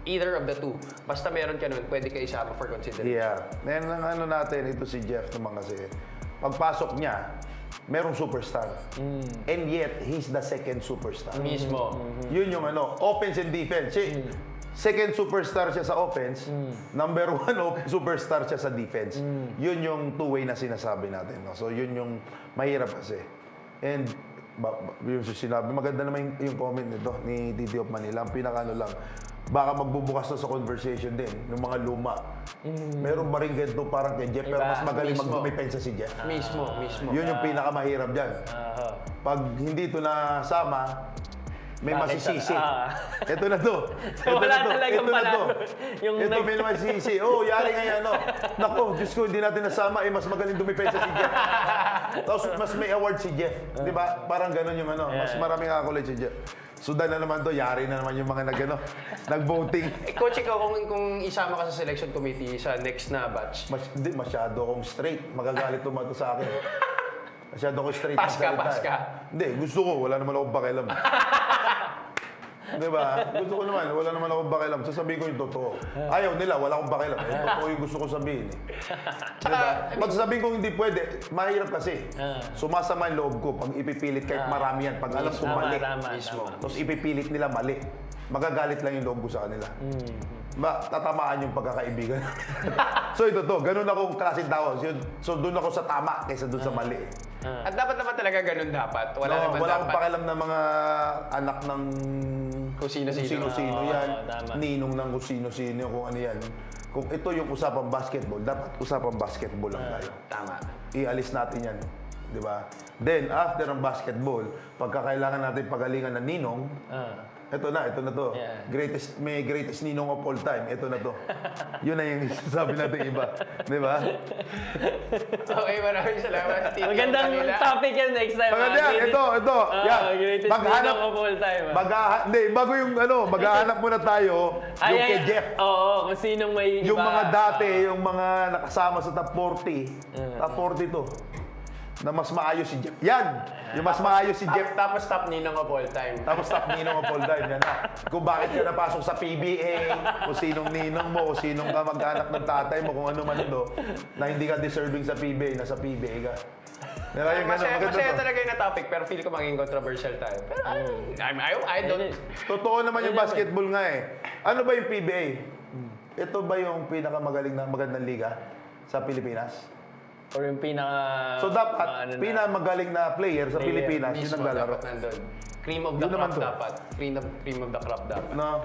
either of the two. Basta meron ka nun, pwede ka isama for consideration. Yeah. Ngayon ang natin, ito si Jeff naman kasi, pagpasok niya, merong superstar. And yet, he's the second superstar. Mismo. Yun yung offense and defense. Second superstar siya sa offense, number one superstar siya sa defense. Yun yung two-way na sinasabi natin. No? So, yun yung mahirap kasi. And, yung sinabi, maganda naman yung comment nito ni Titi of Manila. Ang pinaka lang, baka magbubukas na sa conversation din ng mga luma. Meron ba rin ganito parang kay Jeff, pero mas magaling magdumipensa si Jeff. Mismo. Yun yung pinakamahirap dyan. Pag hindi ito nasama, may masisisi. Ito na to. So, wala talagang panalo. Ito may masisisi. Yari nga yan. Naku, Diyos ko, hindi natin nasama. Mas magaling dumipensa si Jeff. Tapos mas may award si Jeff. Di ba? Parang ganun yung Mas maraming accolades si Jeff. Sudan na naman to, yari na naman yung mga nag-voting. Coach, ikaw, kung isama ka sa selection committee sa next na batch, Hindi, masyado akong straight. Magagalit tumato sa akin. Masyado akong straight. Pass ka. Hindi, gusto ko. Wala naman akong pakialam. Diba? Gusto ko naman. Wala naman akong pakialam. Sasabihin ko yung totoo. Ayaw nila, wala akong pakialam. Totoo yung gusto ko sabihin. Diba? Pag sasabihin ko hindi pwede, mahirap kasi. Sumasama yung loob ko pag ipipilit kahit marami yan. Pag alam ko mali. Mismo. Tapos ipipilit nila mali. Magagalit lang yung loob ko sa kanila. Tatamaan yung pagkakaibigan. So ito to, ganun akong klaseng tao. So doon ako sa tama kaysa doon sa mali. At dapat naman talaga ganun dapat. Wala Wala akong pakialam ng mga anak ng Kung sino-sino. yan. Tama. Ninong ng kung sino-sino, kung ano yan. Kung ito yung usapang basketball, dapat usapang basketball lang tayo. Tama. Ialis natin yan. Di ba? Then, after ng basketball, pagka kailangan natin pagalingan ng ninong, ito na to. Yeah. May greatest ninong of all time. Ito na to. Yun na yung sabi natin iba. Di ba? Okay, maraming salamat. Titi Magandang Manila. topic yan next time. Maganda yan. Ito. Yan. Greatest ninong of all time. Hindi, bago yung maghahanap muna tayo yung kay Jeff. Oo, kung sinong may Yung iba. mga dati, yung mga nakasama sa top 40. Top 40 to. Na mas maayos si Jeff. Yan! Yung mas maayos si Jeff. Tapos top ninong of all time. Tapos top ninong of all time. Yan na. Kung bakit ka napasok sa PBA, kung sinong ninong mo, kung sinong ka mag-anak ng tatay mo, kung ano man ito, na hindi ka deserving sa PBA, nasa PBA ka. Diba yung gano'n? Maganda Masaya to. talaga yung na-topic, pero feel ko maging controversial tayo. Pero I don't... Totoo naman yung basketball nga eh. Ano ba yung PBA? Ito ba yung pinakamagaling na magandang liga sa Pilipinas? Or yung pinaka... So dapat, pinakamagaling na player sa Pilipinas, yun Mismo, ang lalaro. dapat nandun. Cream of the Yun naman crop to. dapat. Cream of the crop dapat. No?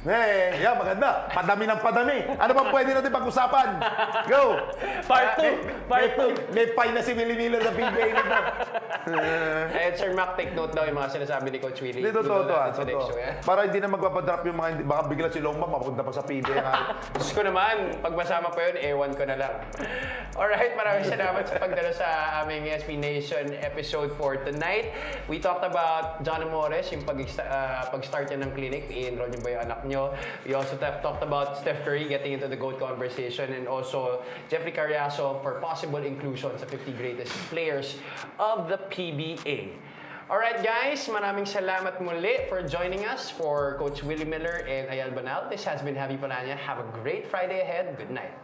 Yeah, maganda. Padami ng padami. Ano bang pwede natin pag-usapan? Go! Part 2! Part 2! May fine na si Willie Miller sa PBA nito. And Sir Mac, take note daw yung mga sinasabi ni Coach Willie. Hindi, totoo to. Sa next show, yan. Para hindi na magpapadrop yung mga, baka bigla si Longma mapunta pa sa PBA. Diyos ko naman, pag masama pa yun, ewan ko na lang. Alright, maraming salamat sa pagdala sa aming SB Nation episode for tonight. We talked about John Amores, yung pag-start niya ng clinic, i-enroll niyo ba yung anak niyo. We also talked about Steph Curry getting into the GOAT conversation and also Jeffrey Carriazo for possible inclusion sa 50 greatest players of the PBA. Alright guys, maraming salamat muli for joining us for Coach Willie Miller and Ayal Banal. This has been Javi Pananya. Have a great Friday ahead. Good night.